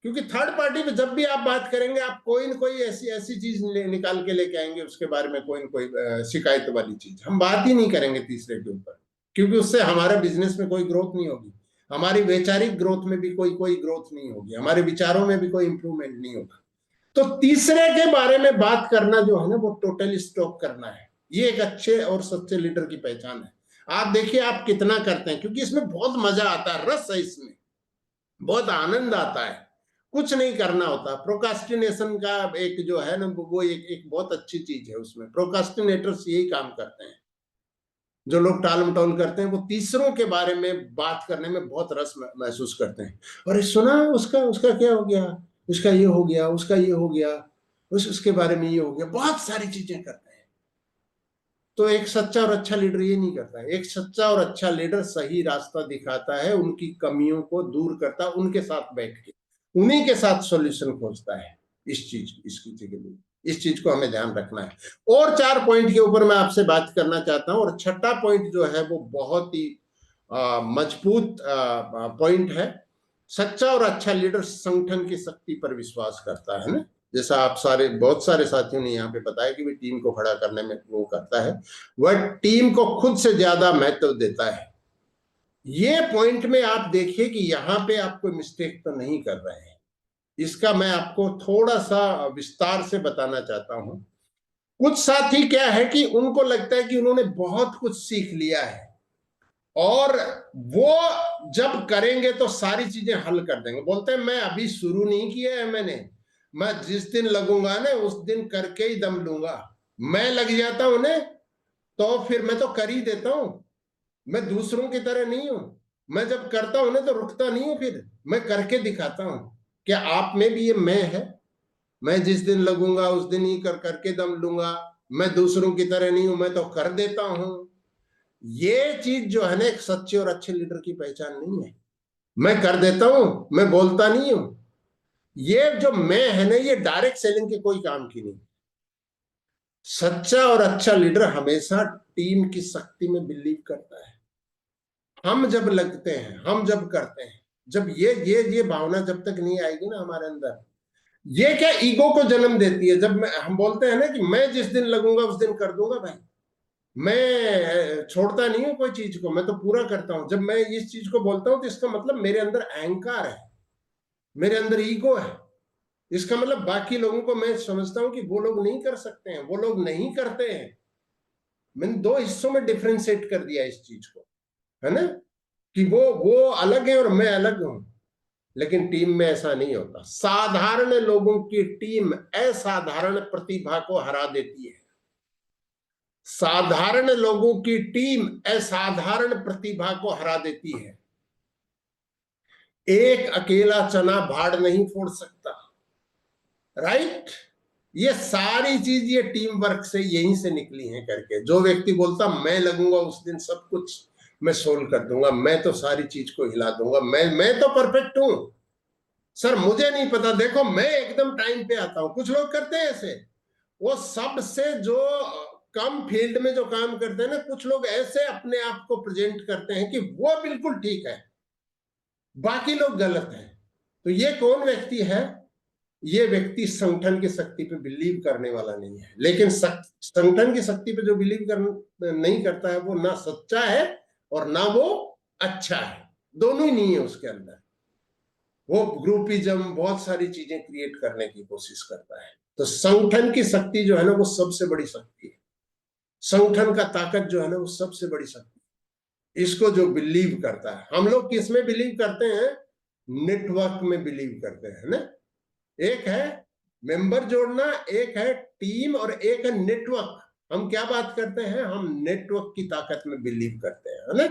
क्योंकि थर्ड पार्टी पे जब भी आप बात करेंगे आप कोई न कोई ऐसी चीज निकाल के लेके आएंगे उसके बारे में, कोई न कोई शिकायत वाली चीज। हम बात ही नहीं करेंगे तीसरे के ऊपर, क्योंकि उससे हमारे बिजनेस में कोई ग्रोथ नहीं होगी, हमारी वैचारिक ग्रोथ में भी कोई ग्रोथ नहीं होगी, हमारे विचारों में भी कोई इंप्रूवमेंट नहीं होगा। तो तीसरे के बारे में बात करना जो है ना वो टोटली स्टॉप करना है। ये एक अच्छे और सच्चे लीडर की पहचान है। आप देखिए आप कितना करते हैं, क्योंकि इसमें बहुत मजा आता है, रस है इसमें, बहुत आनंद आता है, कुछ नहीं करना होता। प्रोकास्टिनेशन का एक जो है ना वो एक बहुत अच्छी चीज है। उसमें प्रोकास्टिनेटर्स यही काम करते हैं, जो लोग टाल मटोल करते हैं, वो तीसरों के बारे में बात करने में बहुत रस महसूस करते हैं। अरे सुना उसका क्या हो गया, उसका ये हो गया, उसका ये हो गया, उसके बारे में ये हो गया, बहुत सारी चीजें करते हैं। तो एक सच्चा और अच्छा लीडर ये नहीं करता है। एक सच्चा और अच्छा लीडर सही रास्ता दिखाता है, उनकी कमियों को दूर करता है, उनके साथ बैठ के उन्हीं के साथ सॉल्यूशन खोजता है इसकी चीज के लिए। इस चीज को हमें ध्यान रखना है। और 4 पॉइंट के ऊपर मैं आपसे बात करना चाहता हूं, और छठा पॉइंट जो है वो बहुत ही मजबूत पॉइंट है। सच्चा और अच्छा लीडर संगठन की शक्ति पर विश्वास करता है ना, जैसा आप बहुत सारे साथियों ने यहाँ पे बताया कि भी टीम को खड़ा करने में वो करता है, वह टीम को खुद से ज्यादा महत्व देता है। ये पॉइंट में आप देखिए कि यहाँ पे आप कोई मिस्टेक तो नहीं कर रहे हैं। इसका मैं आपको थोड़ा सा विस्तार से बताना चाहता हूं। कुछ साथी क्या है कि उनको लगता है कि उन्होंने बहुत कुछ सीख लिया है और वो जब करेंगे तो सारी चीजें हल कर देंगे। बोलते हैं मैं अभी शुरू नहीं किया है, मैं जिस दिन लगूंगा ना उस दिन करके ही दम लूंगा। मैं लग जाता हूं ना तो फिर मैं तो कर ही देता हूं, मैं दूसरों की तरह नहीं हूं। मैं जब करता हूं ना तो रुकता नहीं हूं, फिर मैं करके दिखाता हूं। क्या आप में भी ये मैं है? मैं जिस दिन लगूंगा उस दिन ही करके दम लूंगा, मैं दूसरों की तरह नहीं हूं, मैं तो कर देता हूं। ये चीज जो है ना एक सच्चे और अच्छे लीडर की पहचान नहीं है। मैं कर देता हूं, मैं बोलता नहीं हूं, ये जो मैं है ना ये डायरेक्ट सेलिंग के कोई काम की नहीं। सच्चा और अच्छा लीडर हमेशा टीम की शक्ति में बिलीव करता है। हम जब लगते हैं, हम जब करते हैं, जब ये भावना जब तक नहीं आएगी ना हमारे अंदर, ये क्या ईगो को जन्म देती है। जब हम बोलते हैं ना कि मैं जिस दिन लगूंगा उस दिन कर दूंगा, भाई मैं छोड़ता नहीं हूं कोई चीज को, मैं तो पूरा करता हूं। जब मैं इस चीज को बोलता हूं तो इसका मतलब मेरे अंदर अहंकार है, मेरे अंदर ईगो है। इसका मतलब बाकी लोगों को मैं समझता हूं कि वो लोग नहीं कर सकते हैं, वो लोग नहीं करते हैं। मैंने दो हिस्सों में डिफरेंशिएट कर दिया इस चीज को, है ना, कि वो अलग है और मैं अलग हूं। लेकिन टीम में ऐसा नहीं होता। साधारण लोगों की टीम असाधारण प्रतिभा को हरा देती है। साधारण लोगों की टीम असाधारण प्रतिभा को हरा देती है। एक अकेला चना भाड़ नहीं फोड़ सकता, राइट। ये सारी चीज ये टीम वर्क से यहीं से निकली है करके। जो व्यक्ति बोलता मैं लगूंगा उस दिन सब कुछ मैं सोल्व कर दूंगा, मैं तो सारी चीज को हिला दूंगा, मैं तो परफेक्ट हूं सर, मुझे नहीं पता, देखो मैं एकदम टाइम पे आता हूं। कुछ लोग करते हैं ऐसे, वो सबसे जो कम फील्ड में जो काम करते हैं ना, कुछ लोग ऐसे अपने आप को प्रेजेंट करते हैं कि वो बिल्कुल ठीक है, बाकी लोग गलत हैं। तो ये कौन व्यक्ति है? ये व्यक्ति संगठन की शक्ति पे बिलीव करने वाला नहीं है। लेकिन संगठन की शक्ति पे जो बिलीव नहीं करता है वो ना सच्चा है और ना वो अच्छा है, दोनों ही नहीं है उसके अंदर। वो ग्रुपिज्म बहुत सारी चीजें क्रिएट करने की कोशिश करता है। तो संगठन की शक्ति जो है ना वो सबसे बड़ी शक्ति है। संगठन का ताकत जो है ना वो सबसे बड़ी शक्ति है। इसको जो बिलीव करता है, हम लोग किस में बिलीव करते हैं? नेटवर्क में बिलीव करते हैं ना। एक है मेंबर जोड़ना, एक है टीम और एक है नेटवर्क। हम क्या बात करते हैं? हम नेटवर्क की ताकत में बिलीव करते हैं, है ना।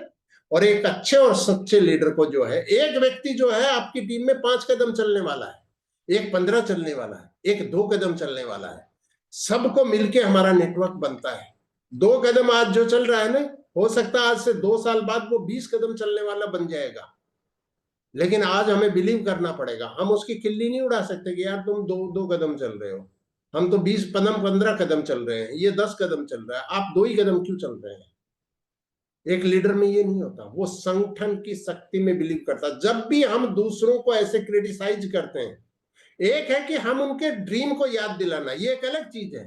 और एक अच्छे और सच्चे लीडर को जो है, एक व्यक्ति जो है आपकी टीम में 5 कदम चलने वाला है, एक 15 चलने वाला है, एक 2 कदम चलने वाला है। सबको मिलके हमारा नेटवर्क बनता है। 2 कदम आज जो चल रहा है ना, हो सकता है आज से 2 साल बाद वो 20 कदम चलने वाला बन जाएगा। लेकिन आज हमें बिलीव करना पड़ेगा। हम उसकी खिल्ली नहीं उड़ा सकते कि यार तुम 2 कदम चल रहे हो, हम तो 20 कदम 15 कदम चल रहे हैं, ये 10 कदम चल रहा है, आप 2 ही कदम क्यों चल रहे हैं? एक लीडर में ये नहीं होता। वो संगठन की शक्ति में बिलीव करता। जब भी हम दूसरों को ऐसे क्रिटिसाइज करते हैं, एक है कि हम उनके ड्रीम को याद दिलाना, ये एक अलग चीज है।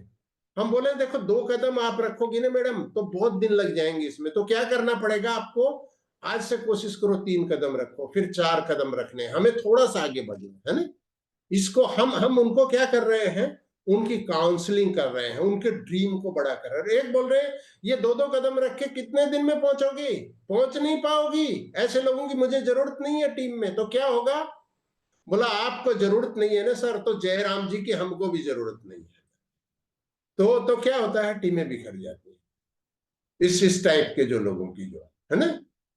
हम बोले देखो 2 कदम आप रखोगी ना मैडम तो बहुत दिन लग जाएंगे इसमें, तो क्या करना पड़ेगा आपको? आज से कोशिश करो 3 कदम रखो, फिर 4 कदम रखने, हमें थोड़ा सा आगे बढ़ना है ना। इसको हम उनको क्या कर रहे हैं? उनकी काउंसलिंग कर रहे हैं, उनके ड्रीम को बड़ा कर रहे हैं। एक बोल रहे हैं ये 2 कदम रख के कितने दिन में पहुंचोगी? पहुंच नहीं पाओगी, ऐसे लोगों की मुझे जरूरत नहीं है टीम में। तो क्या होगा? बोला आपको जरूरत नहीं है ना सर, तो जयराम जी की हमको भी जरूरत नहीं है। तो क्या होता है? टीमें बिखर जाती है इस टाइप के जो लोगों की जो है ना।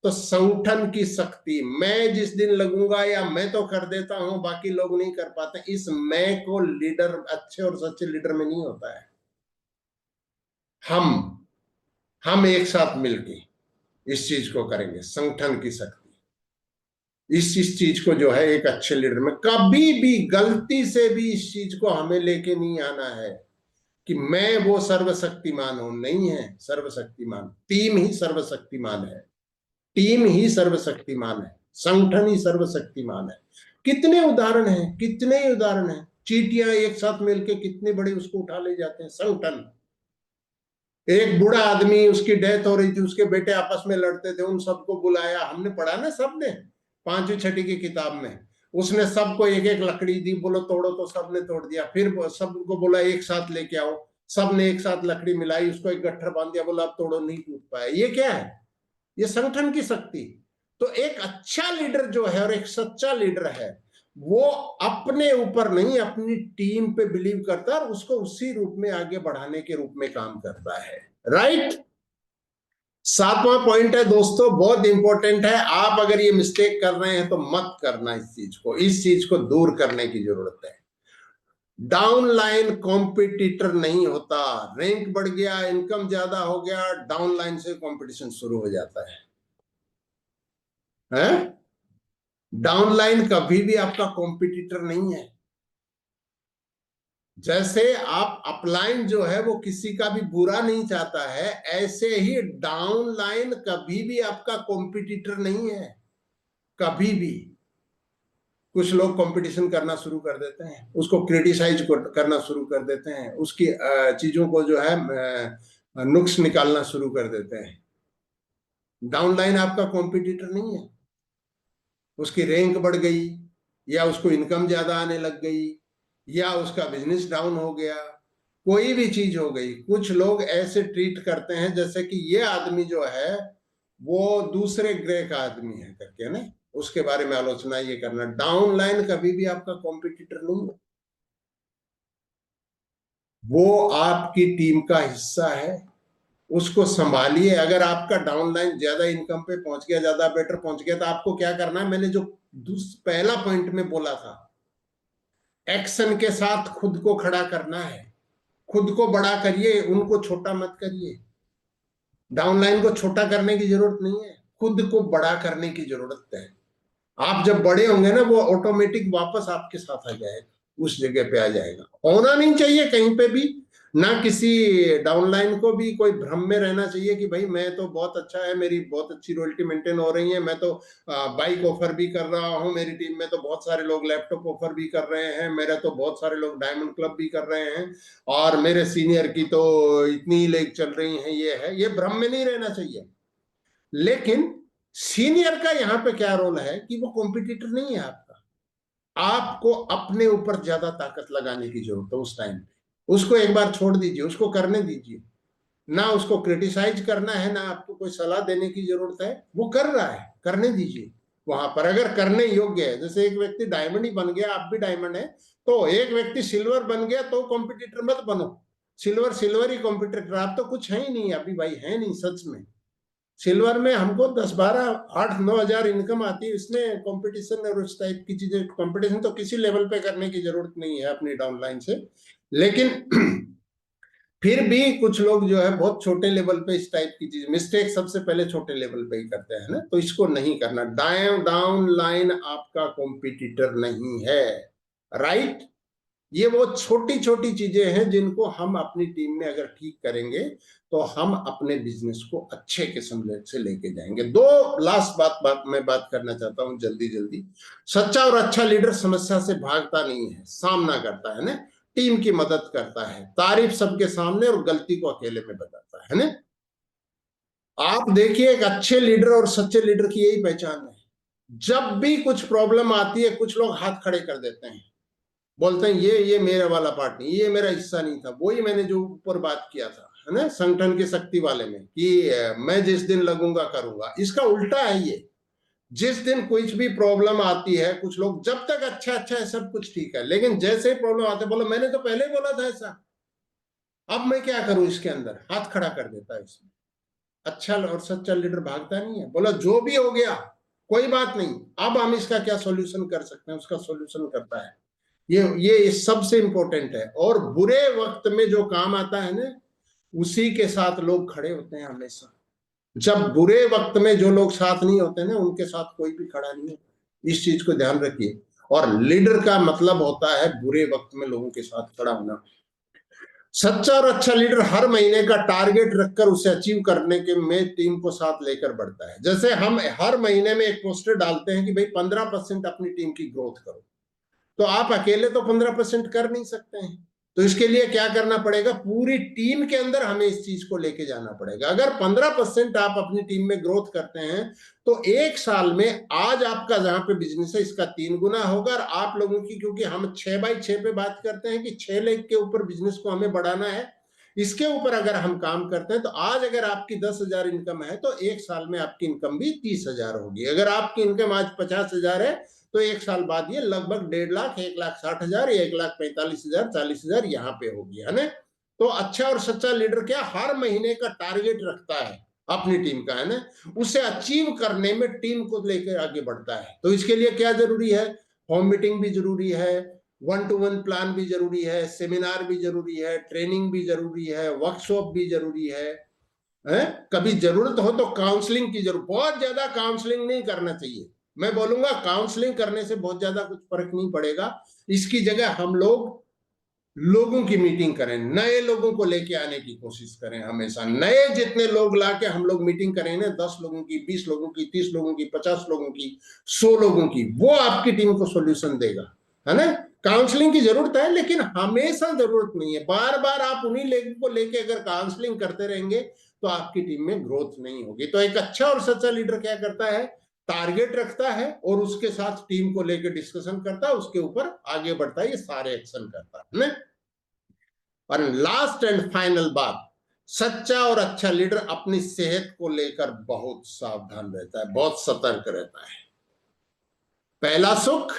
तो संगठन की शक्ति, मैं जिस दिन लगूंगा या मैं तो कर देता हूं बाकी लोग नहीं कर पाते, इस मैं को लीडर, अच्छे और सच्चे लीडर में नहीं होता है। हम एक साथ मिलके इस चीज को करेंगे। संगठन की शक्ति, इस चीज को जो है एक अच्छे लीडर में कभी भी गलती से भी इस चीज को हमें लेके नहीं आना है कि मैं वो सर्वशक्तिमान हूं। नहीं है सर्वशक्तिमान, टीम ही सर्वशक्तिमान है। टीम ही सर्वशक्तिमान है, संगठन ही सर्वशक्तिमान है। कितने उदाहरण हैं, कितने ही उदाहरण हैं। चींटियां एक साथ मिलके कितने बड़े उसको उठा ले जाते हैं। संगठन, एक बूढ़ा आदमी, उसकी डेथ हो रही थी, उसके बेटे आपस में लड़ते थे, उन सबको बुलाया, हमने पढ़ा ना सबने 5वीं 6वीं की किताब में। उसने सबको एक एक लकड़ी दी, बोलो तोड़ो, तो सबने तोड़ दिया। फिर सबको बोला एक साथ लेके आओ, सबने एक साथ लकड़ी मिलाई, उसको एक गट्ठर बांध दिया, बोला अब तोड़ो, नहीं टूट पाया। ये क्या है? ये संगठन की शक्ति। तो एक अच्छा लीडर जो है और एक सच्चा लीडर है, वो अपने ऊपर नहीं अपनी टीम पे बिलीव करता है और उसको उसी रूप में आगे बढ़ाने के रूप में काम करता है, राइट। 7वां पॉइंट है दोस्तों, बहुत इंपॉर्टेंट है। आप अगर ये मिस्टेक कर रहे हैं तो मत करना। इस चीज को दूर करने की जरूरत है। डाउनलाइन कॉम्पिटिटर नहीं होता। रैंक बढ़ गया, इनकम ज्यादा हो गया, डाउनलाइन से कंपटीशन शुरू हो जाता है। डाउनलाइन कभी भी आपका कॉम्पिटिटर नहीं है। जैसे आप अपलाइन जो है वो किसी का भी बुरा नहीं चाहता है, ऐसे ही डाउनलाइन कभी भी आपका कॉम्पिटिटर नहीं है, कभी भी। कुछ लोग कंपटीशन करना शुरू कर देते हैं, उसको क्रिटिसाइज करना शुरू कर देते हैं, उसकी चीजों को जो है नुक्स निकालना शुरू कर देते हैं। डाउनलाइन आपका कॉम्पिटिटर नहीं है। उसकी रैंक बढ़ गई, या उसको इनकम ज्यादा आने लग गई, या उसका बिजनेस डाउन हो गया, कोई भी चीज हो गई, कुछ लोग ऐसे ट्रीट करते हैं जैसे कि ये आदमी जो है वो दूसरे ग्रह का आदमी है करके, ना, उसके बारे में आलोचना ये करना। डाउनलाइन कभी भी आपका कॉम्पिटिटर नहीं है, वो आपकी टीम का हिस्सा है, उसको संभालिए। अगर आपका डाउनलाइन ज्यादा इनकम पे पहुंच गया, ज्यादा बेटर पहुंच गया, तो आपको क्या करना है, मैंने जो पहला पॉइंट में बोला था, एक्शन के साथ खुद को खड़ा करना है। खुद को बड़ा करिए, उनको छोटा मत करिए। डाउनलाइन को छोटा करने की जरूरत नहीं है, खुद को बड़ा करने की जरूरत है। आप जब बड़े होंगे ना, वो ऑटोमेटिक वापस आपके साथ आ जाएगा, उस जगह पे आ जाएगा। होना नहीं चाहिए कहीं पे भी, ना किसी डाउनलाइन को भी कोई भ्रम में रहना चाहिए कि भाई मैं तो बहुत अच्छा है, मेरी बहुत अच्छी रॉयल्टी मेंटेन हो रही है, मैं तो बाइक ऑफर भी कर रहा हूँ, मेरी टीम में तो बहुत सारे लोग लैपटॉप ऑफर भी कर रहे हैं, मेरे तो बहुत सारे लोग डायमंड क्लब भी कर रहे हैं, और मेरे सीनियर की तो इतनी लेग चल रही है। ये भ्रम में नहीं रहना चाहिए। लेकिन सीनियर का यहाँ पे क्या रोल है कि वो कॉम्पिटिटर नहीं है आपका। आपको अपने ऊपर ज्यादा ताकत लगाने की जरूरत है उस टाइम पे। उसको एक बार छोड़ दीजिए, उसको करने दीजिए। ना उसको क्रिटिसाइज करना है, ना आपको कोई सलाह देने की जरूरत है। वो कर रहा है, करने दीजिए। वहां पर अगर करने योग्य है, जैसे एक व्यक्ति डायमंड ही बन गया, आप भी डायमंड है, तो एक व्यक्ति सिल्वर बन गया तो कॉम्पिटिटर मत बनो। सिल्वर ही कॉम्पिटिटर, आप तो कुछ है ही नहीं अभी भाई, है नहीं सच में। सिल्वर में हमको 10, 12, 8, 9 हजार इनकम आती है। इसमें कंपटीशन और उस टाइप की चीजें, कंपटीशन तो किसी लेवल पे करने की जरूरत नहीं है अपनी डाउनलाइन से। लेकिन फिर भी कुछ लोग जो है बहुत छोटे लेवल पे इस टाइप की चीज, मिस्टेक सबसे पहले छोटे लेवल पे ही करते हैं ना, तो इसको नहीं करना। डाउनलाइन आपका कॉम्पिटिटर नहीं है, राइट। ये वो छोटी छोटी चीजें हैं जिनको हम अपनी टीम में अगर ठीक करेंगे तो हम अपने बिजनेस को अच्छे किस्म से लेके जाएंगे। दो लास्ट बात मैं बात करना चाहता हूं जल्दी। सच्चा और अच्छा लीडर समस्या से भागता नहीं है, सामना करता है ना, टीम की मदद करता है, तारीफ सबके सामने और गलती को अकेले में बताता है ना। आप देखिए, एक अच्छे लीडर और सच्चे लीडर की यही पहचान है। जब भी कुछ प्रॉब्लम आती है, कुछ लोग हाथ खड़े कर देते हैं, बोलते हैं ये मेरा वाला पार्ट नहीं, ये मेरा हिस्सा नहीं था। वही मैंने जो ऊपर बात किया था, है ना, संगठन की शक्ति वाले में, कि मैं जिस दिन लगूंगा करूंगा। इसका उल्टा है ये। जिस दिन कुछ भी प्रॉब्लम आती है, कुछ लोग जब तक अच्छा है, सब कुछ ठीक है, लेकिन जैसे ही प्रॉब्लम आते बोलो मैंने तो पहले ही बोला था ऐसा, अब मैं क्या करूं इसके अंदर, हाथ खड़ा कर देता है इसमें। अच्छा और सच्चा लीडर भागता नहीं है, बोला जो भी हो गया कोई बात नहीं, अब हम इसका क्या सॉल्यूशन कर सकते हैं, उसका सॉल्यूशन करता है। ये सबसे इंपॉर्टेंट है। और बुरे वक्त में जो काम आता है ना, उसी के साथ लोग खड़े होते हैं हमेशा। जब बुरे वक्त में जो लोग साथ नहीं होते ना, उनके साथ कोई भी खड़ा नहीं होता। इस चीज को ध्यान रखिए। और लीडर का मतलब होता है बुरे वक्त में लोगों के साथ खड़ा होना। सच्चा और अच्छा लीडर हर महीने का टारगेट रखकर उसे अचीव करने के में टीम को साथ लेकर बढ़ता है। जैसे हम हर महीने में एक पोस्टर डालते हैं कि भाई 15% अपनी टीम की ग्रोथ करो, तो आप अकेले तो 15% कर नहीं सकते हैं। तो इसके लिए क्या करना पड़ेगा, पूरी टीम के अंदर हमें इस चीज को लेके जाना पड़ेगा। अगर 15% आप अपनी टीम में ग्रोथ करते हैं तो एक साल में आज आपका जहां पे बिजनेस है इसका 3 गुना होगा। और आप लोगों की, क्योंकि हम 6x6 पे बात करते हैं कि 6 लाख के ऊपर बिजनेस को हमें बढ़ाना है, इसके ऊपर अगर हम काम करते हैं तो आज अगर आपकी 10,000 इनकम है तो एक साल में आपकी इनकम भी 30,000 होगी। अगर आपकी इनकम आज 50,000 है तो एक साल बाद ये लगभग 1.5 लाख, 1,60,000 या 1,45,000, 40,000 यहाँ पे होगी, है ना। तो अच्छा और सच्चा लीडर क्या हर महीने का टारगेट रखता है अपनी टीम का, है ना, उसे अचीव करने में टीम को लेकर आगे बढ़ता है। तो इसके लिए क्या जरूरी है, होम मीटिंग भी जरूरी है, 1-to-1 प्लान भी जरूरी है, सेमिनार भी जरूरी है, ट्रेनिंग भी जरूरी है, वर्कशॉप भी जरूरी है। कभी जरूरत हो तो काउंसलिंग की जरूरत, बहुत ज्यादा काउंसलिंग नहीं करना चाहिए। मैं बोलूंगा काउंसलिंग करने से बहुत ज्यादा कुछ फर्क नहीं पड़ेगा। इसकी जगह हम लोगों की मीटिंग करें, नए लोगों को लेके आने की कोशिश करें। हमेशा नए जितने लोग लाके हम लोग मीटिंग करें ना, 10 लोगों की, 20 लोगों की, 30 लोगों की, 50 लोगों की, 100 लोगों की, वो आपकी टीम को सॉल्यूशन देगा, है ना। काउंसलिंग की जरूरत है, लेकिन हमेशा जरूरत नहीं है। बार बार आप उन्हीं लोगों को लेके अगर काउंसलिंग करते रहेंगे तो आपकी टीम में ग्रोथ नहीं होगी। तो एक अच्छा और सच्चा लीडर क्या करता है, टारगेट रखता है और उसके साथ टीम को लेकर डिस्कशन करता है, उसके ऊपर आगे बढ़ता है, ये सारे एक्शन करता है। और लास्ट एंड फाइनल बात, सच्चा और अच्छा लीडर अपनी सेहत को लेकर बहुत सावधान रहता है, बहुत सतर्क रहता है। पहला सुख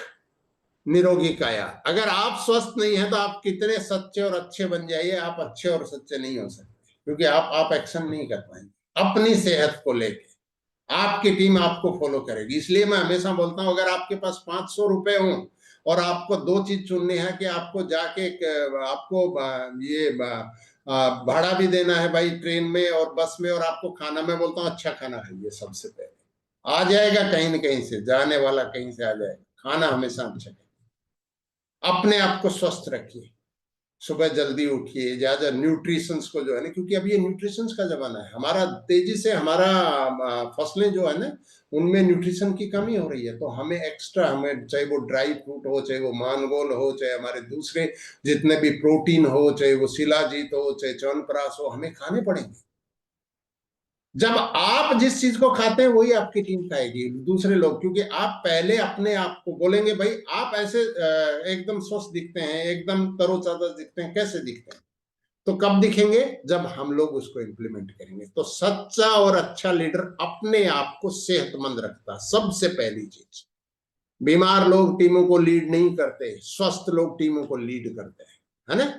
निरोगी काया। अगर आप स्वस्थ नहीं है तो आप कितने सच्चे और अच्छे बन जाइए, आप अच्छे और सच्चे नहीं हो सकते, क्योंकि आप एक्शन नहीं कर पाएंगे अपनी सेहत को लेके। आपकी टीम आपको फॉलो करेगी। इसलिए मैं हमेशा बोलता हूं, अगर आपके पास 500 रुपए हो और आपको 2 चीज चुननी है कि आपको जाके आपको ये भाड़ा भी देना है भाई ट्रेन में और बस में, और आपको खाना, मैं बोलता हूँ अच्छा खाना खाइए। सबसे पहले आ जाएगा कहीं न कहीं से, जाने वाला कहीं से आ जाएगा। खाना हमेशा अच्छा खाइए, अपने आप को स्वस्थ रखिए, सुबह जल्दी उठिए, ज्यादा न्यूट्रिशंस को जो है ना, क्योंकि अब ये न्यूट्रिशंस का जमाना है। हमारा तेजी से हमारा फसलें जो है ना, उनमें न्यूट्रिशन की कमी हो रही है। तो हमें एक्स्ट्रा, हमें चाहे वो ड्राई फ्रूट हो, चाहे वो मानगोल हो, चाहे हमारे दूसरे जितने भी प्रोटीन हो, चाहे वो शिलाजीत हो, चाहे च्यवनप्राश हो, हमें खाने पड़ेंगे। जब आप जिस चीज को खाते हैं वही आपकी टीम खाएगी, दूसरे लोग। क्योंकि आप पहले अपने आप को बोलेंगे भाई आप ऐसे एकदम स्वस्थ दिखते हैं, एकदम तरोताजा दिखते हैं, कैसे दिखते हैं? तो कब दिखेंगे? जब हम लोग उसको इम्प्लीमेंट करेंगे। तो सच्चा और अच्छा लीडर अपने आप को सेहतमंद रखता है, सबसे पहली चीज। बीमार लोग टीमों को लीड नहीं करते, स्वस्थ लोग टीमों को लीड करते हैं, है ना।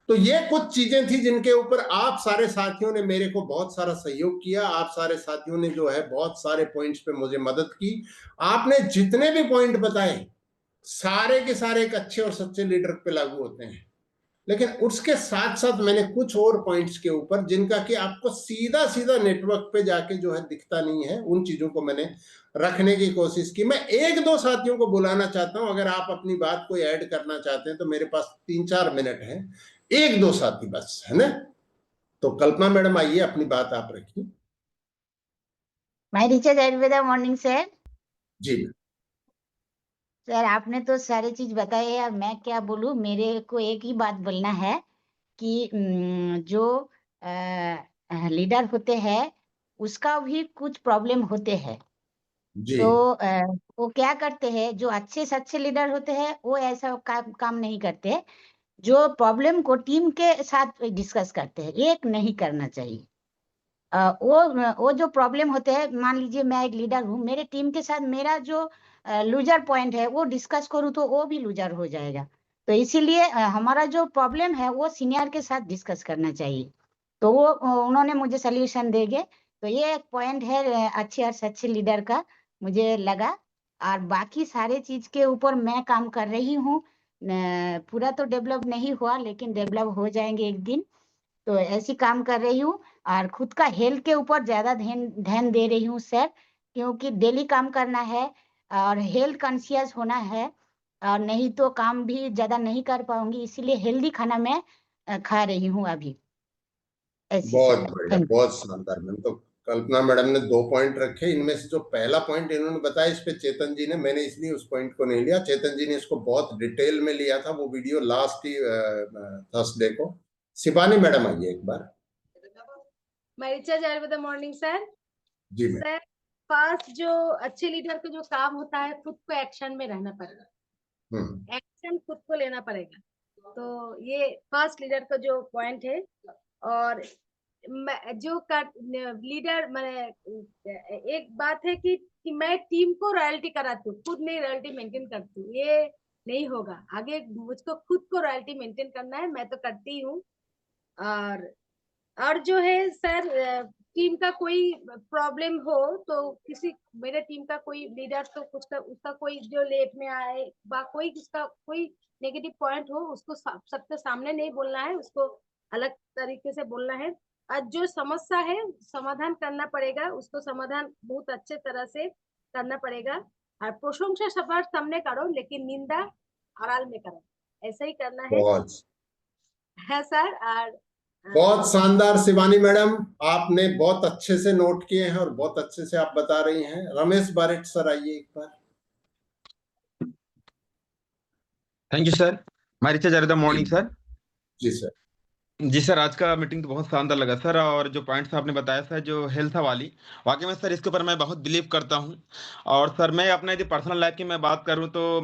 तो ये कुछ चीजें थी जिनके ऊपर आप सारे साथियों ने मेरे को बहुत सारा सहयोग किया। आप सारे साथियों ने जो है बहुत सारे पॉइंट्स पे मुझे मदद की। आपने जितने भी पॉइंट बताए सारे के सारे एक अच्छे और सच्चे लीडर पे लागू होते हैं। लेकिन उसके साथ साथ मैंने कुछ और पॉइंट्स के ऊपर, जिनका कि आपको सीधा सीधा नेटवर्क पे जाके जो है दिखता नहीं है, उन चीजों को मैंने रखने की कोशिश की। मैं 1-2 साथियों को बुलाना चाहता हूं। अगर आप अपनी बात को ऐड करना चाहते हैं तो मेरे पास 3-4 मिनट है। 1-2 साथी बस, है ना। तो कल्पना मैडम आइए, अपनी बात आप रखिए। My Richard Ayurveda morning sir. जी सर आपने तो सारी चीज बताई है, अब मैं क्या बोलूं। मेरे को एक ही बात बोलना है कि जो लीडर होते हैं उसका भी कुछ प्रॉब्लम होते हैं। जी तो वो क्या करते हैं, जो अच्छे से अच्छे लीडर होते हैं वो ऐसा काम नहीं करते। जो प्रॉब्लम को टीम के साथ डिस्कस करते हैं, एक नहीं करना चाहिए। वो जो प्रॉब्लम होते हैं, मान लीजिए मैं एक लीडर हूँ, मेरे टीम के साथ मेरा जो लूजर पॉइंट है वो डिस्कस करूँ तो वो भी लूजर हो जाएगा। तो इसीलिए हमारा जो प्रॉब्लम है वो सीनियर के साथ डिस्कस करना चाहिए। तो वो उन्होंने मुझे सोल्यूशन देंगे। तो ये एक पॉइंट है अच्छे और सच्चे लीडर का, मुझे लगा। और बाकी सारे चीज के ऊपर मैं काम कर रही हूँ। पूरा तो डेवलप नहीं हुआ, लेकिन डेवलप हो जाएंगे एक दिन। तो ऐसी काम कर रही हूँ। और खुद का हेल्थ के ऊपर ज्यादा ध्यान दे रही हूँ सर, क्योंकि डेली काम करना है और हेल्थ कॉन्शियस होना है। और नहीं तो काम भी ज्यादा नहीं कर पाऊंगी, इसीलिए हेल्दी खाना मैं खा रही हूँ अभी। ऐसी बहुत सर, बढ़िया, थैंक यू। बहुत शानदार मैम। तो कल्पना मैडम ने 2 पॉइंट रखे। इनमें से जो पहला पॉइंट इन्होंने बताया, इस पे चेतन जी ने, मैंने इसलिए उस पॉइंट को नहीं लिया। चेतन जी ने इसको बहुत डिटेल में लिया था, वो वीडियो लास्ट ही थर्सडे को। शिवानी मैडम आइए एक बार। My Richard Ayurveda morning sir. जी मैम। सर फर्स्ट जो अच्छे लीडर का जो काम होता है, खुद को एक्शन में रहना पड़ेगा, एक्शन खुद को लेना पड़ेगा। तो ये फर्स्ट लीडर का जो पॉइंट है। और जो लीडर, मैंने एक बात है कि मैं टीम को रॉयल्टी कराती हूँ, खुद नहीं रॉयल्टी मेंटेन करती हूँ। ये नहीं होगा आगे, मुझको खुद को रॉयल्टी मेंटेन करना है, मैं तो करती हूँ। और जो है सर, टीम का कोई प्रॉब्लम हो तो किसी, मेरे टीम का कोई लीडर तो कुछ का उसका कोई जो लेट में आए, कोई उसका कोई नेगेटिव पॉइंट हो उसको सबके सामने नहीं बोलना है, उसको अलग तरीके से बोलना है। और जो समस्या है समाधान करना पड़ेगा, उसको समाधान बहुत अच्छे तरह से करना पड़ेगा। और प्रशंसा सবার सामने करो लेकिन निंदा आड़ाल में करो, ऐसा ही करना है। है सर। और बहुत शानदार शिवानी मैडम, आपने बहुत अच्छे से नोट किए हैं और बहुत अच्छे से आप बता रही हैं। रमेश बारिट सर आइए एक बार। Thank you sir. मारिचा जावेदा मॉर्निंग सर। जी सर। जी सर, आज का मीटिंग तो बहुत शानदार लगा सर, और जो पॉइंट्स आपने बताया सर, जो हेल्थ वाली, वाकई में सर इसके ऊपर मैं बहुत बिलीव करता हूँ। और सर मैं अपने जो पर्सनल लाइफ की मैं बात करूँ तो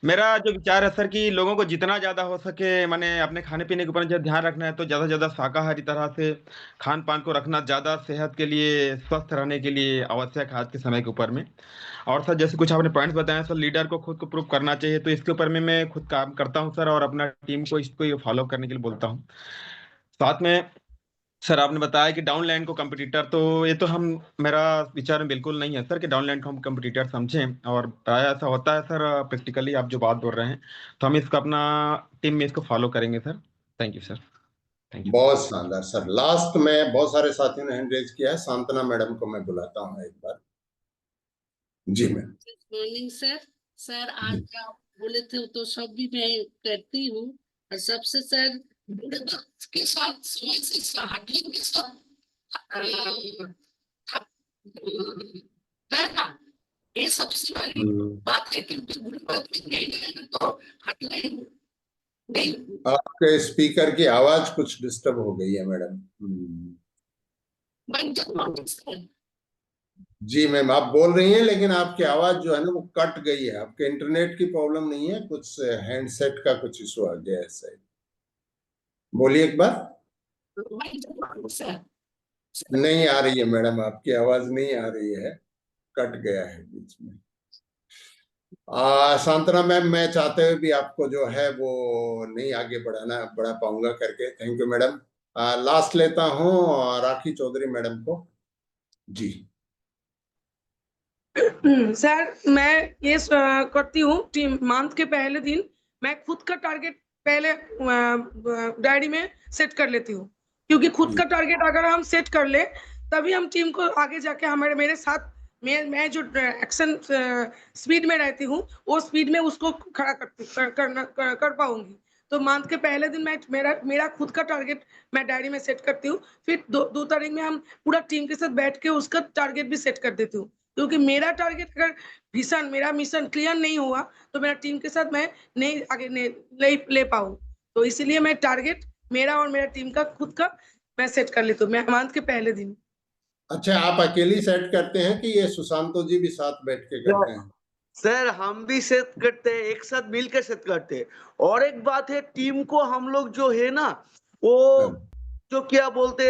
मेरा जो विचार है सर कि लोगों को जितना ज़्यादा हो सके मैंने अपने खाने पीने के ऊपर जो ध्यान रखना है, तो ज़्यादा से ज़्यादा शाकाहारी तरह से खान पान को रखना ज़्यादा सेहत के लिए, स्वस्थ रहने के लिए आवश्यक है आज के समय के ऊपर में। और सर जैसे कुछ आपने पॉइंट्स बताए सर, लीडर को खुद को प्रूव करना चाहिए, तो इसके ऊपर में मैं खुद काम करता हूँ सर, और अपना टीम को इसको फॉलो करने के लिए बोलता हूँ। साथ में सर आपने बताया कि डाउनलाइन को कंपटीटर, तो ये तो मेरा विचार में बिल्कुल नहीं है सर कि डाउनलाइन को हम कंपटीटर समझें, और प्राय ऐसा होता है सर प्रैक्टिकली आप जो बात बोल रहे हैं, तो हम इसको अपना टीम में इसको फॉलो करेंगे sir. Thank you sir. Thank you. बहुत शानदार सर। लास्ट में बहुत सारे साथियों ने हैंड रेज किया है, शांतना मैडम को मैं बुलाता हूँ एक बार। जी मैम। Morning sir. सर आज आप बोले थे तो सब भी मैं करती हूँ, और सबसे सर के साथ के साथ ये सबसे बड़ी बात है, क्योंकि आपके स्पीकर की आवाज कुछ डिस्टर्ब हो गई है मैडम। जी मैम, आप बोल रही हैं लेकिन आपकी आवाज जो है ना वो कट गई है। आपके इंटरनेट की प्रॉब्लम नहीं है, कुछ हैंडसेट का कुछ इशू आ गया है शायद। बोलिए एक बार। नहीं आ रही है मैडम, आपकी आवाज नहीं आ रही है, कट गया है बीच में। शांतना मैम, मैं चाहते हुए भी आपको जो है वो नहीं आगे बढ़ा पाऊंगा करके। Thank you madam. लास्ट लेता हूँ राखी चौधरी मैडम को। जी सर मैं ये करती हूँ टीम मंथ के पहले दिन मैं खुद का टारगेट पहले डायरी में सेट कर लेती हूँ, क्योंकि खुद का टारगेट अगर हम सेट कर ले तभी हम टीम को आगे जाके मेरे साथ मैं जो एक्शन स्पीड में रहती हूँ वो स्पीड में उसको खड़ा कर पाऊंगी। तो मंथ के पहले दिन मैं मेरा खुद का टारगेट मैं डायरी में सेट करती हूँ, फिर 2 तारीख में हम पूरा टीम के साथ बैठ के उसका टारगेट भी सेट कर देती हूँ, क्योंकि मेरा टारगेट अगर मेरा मिशन क्लियर नहीं हुआ तो मेरा टीम के साथ मैं नहीं आगे ले पाऊँ। तो इसलिए मैं टारगेट मेरा और मेरा टीम का खुद का मैं सेट कर लेती हूँ मैं मंथ के पहले दिन। अच्छा, आप अकेली सेट करते हैं कि ये सुशांतो जी भी साथ बैठ के करते हैं? सर हम भी सेट करते हैं, एक साथ मिलकर सेट करते हैं। और एक बात है, टीम को हम लोग जो है ना वो जो क्या बोलते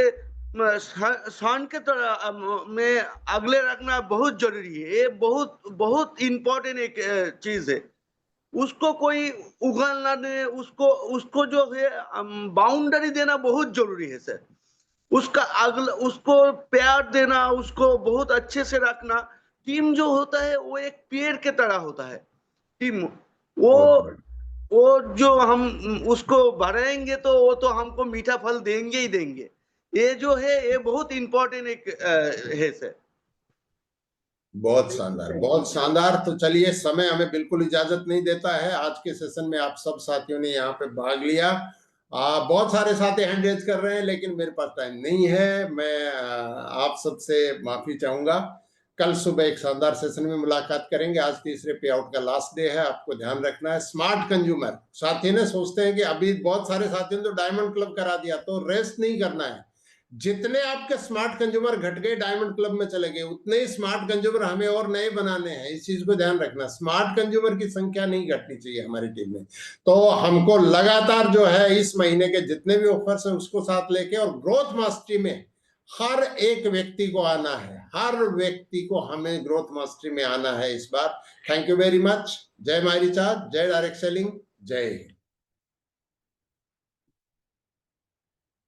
सन के तरह में अगले रखना बहुत जरूरी है। ये बहुत बहुत इम्पोर्टेंट एक चीज है। उसको कोई उगलना दे, उसको जो है बाउंड्री देना बहुत जरूरी है सर। उसको प्यार देना, उसको बहुत अच्छे से रखना। टीम जो होता है वो एक पेड़ के तरह होता है। टीम वो जो हम उसको बढ़ाएंगे तो वो तो हमको मीठा फल देंगे ही देंगे। ये जो है ये बहुत इम्पोर्टेंट एक है सर। बहुत शानदार, बहुत शानदार। तो चलिए, समय हमें बिल्कुल इजाजत नहीं देता है। आज के सेशन में आप सब साथियों ने यहाँ पे भाग लिया। बहुत सारे साथी हैंड रेज कर रहे हैं लेकिन मेरे पास टाइम नहीं है। मैं आप सबसे माफी चाहूंगा। कल सुबह एक शानदार सेशन में मुलाकात करेंगे। आज तीसरे पे आउट का लास्ट डे है, आपको ध्यान रखना है। स्मार्ट कंज्यूमर साथी ने सोचते हैं कि अभी बहुत सारे साथियों ने तो डायमंड क्लब करा दिया, तो रेस्ट नहीं करना है। जितने आपके स्मार्ट कंज्यूमर घट गए डायमंड क्लब में चले गए, उतने ही स्मार्ट कंज्यूमर हमें और नए बनाने हैं। इस चीज को ध्यान रखना, स्मार्ट कंज्यूमर की संख्या नहीं घटनी चाहिए हमारी टीम में। तो हमको लगातार जो है इस महीने के जितने भी ऑफर्स हैं उसको साथ लेके और ग्रोथ मास्टरी में हर एक व्यक्ति को आना है। हर व्यक्ति को हमें ग्रोथ मास्टरी में आना है इस बार। Thank you very much. जय मायरीचाँद, जय डायरेक्ट सेलिंग, जय हिंद।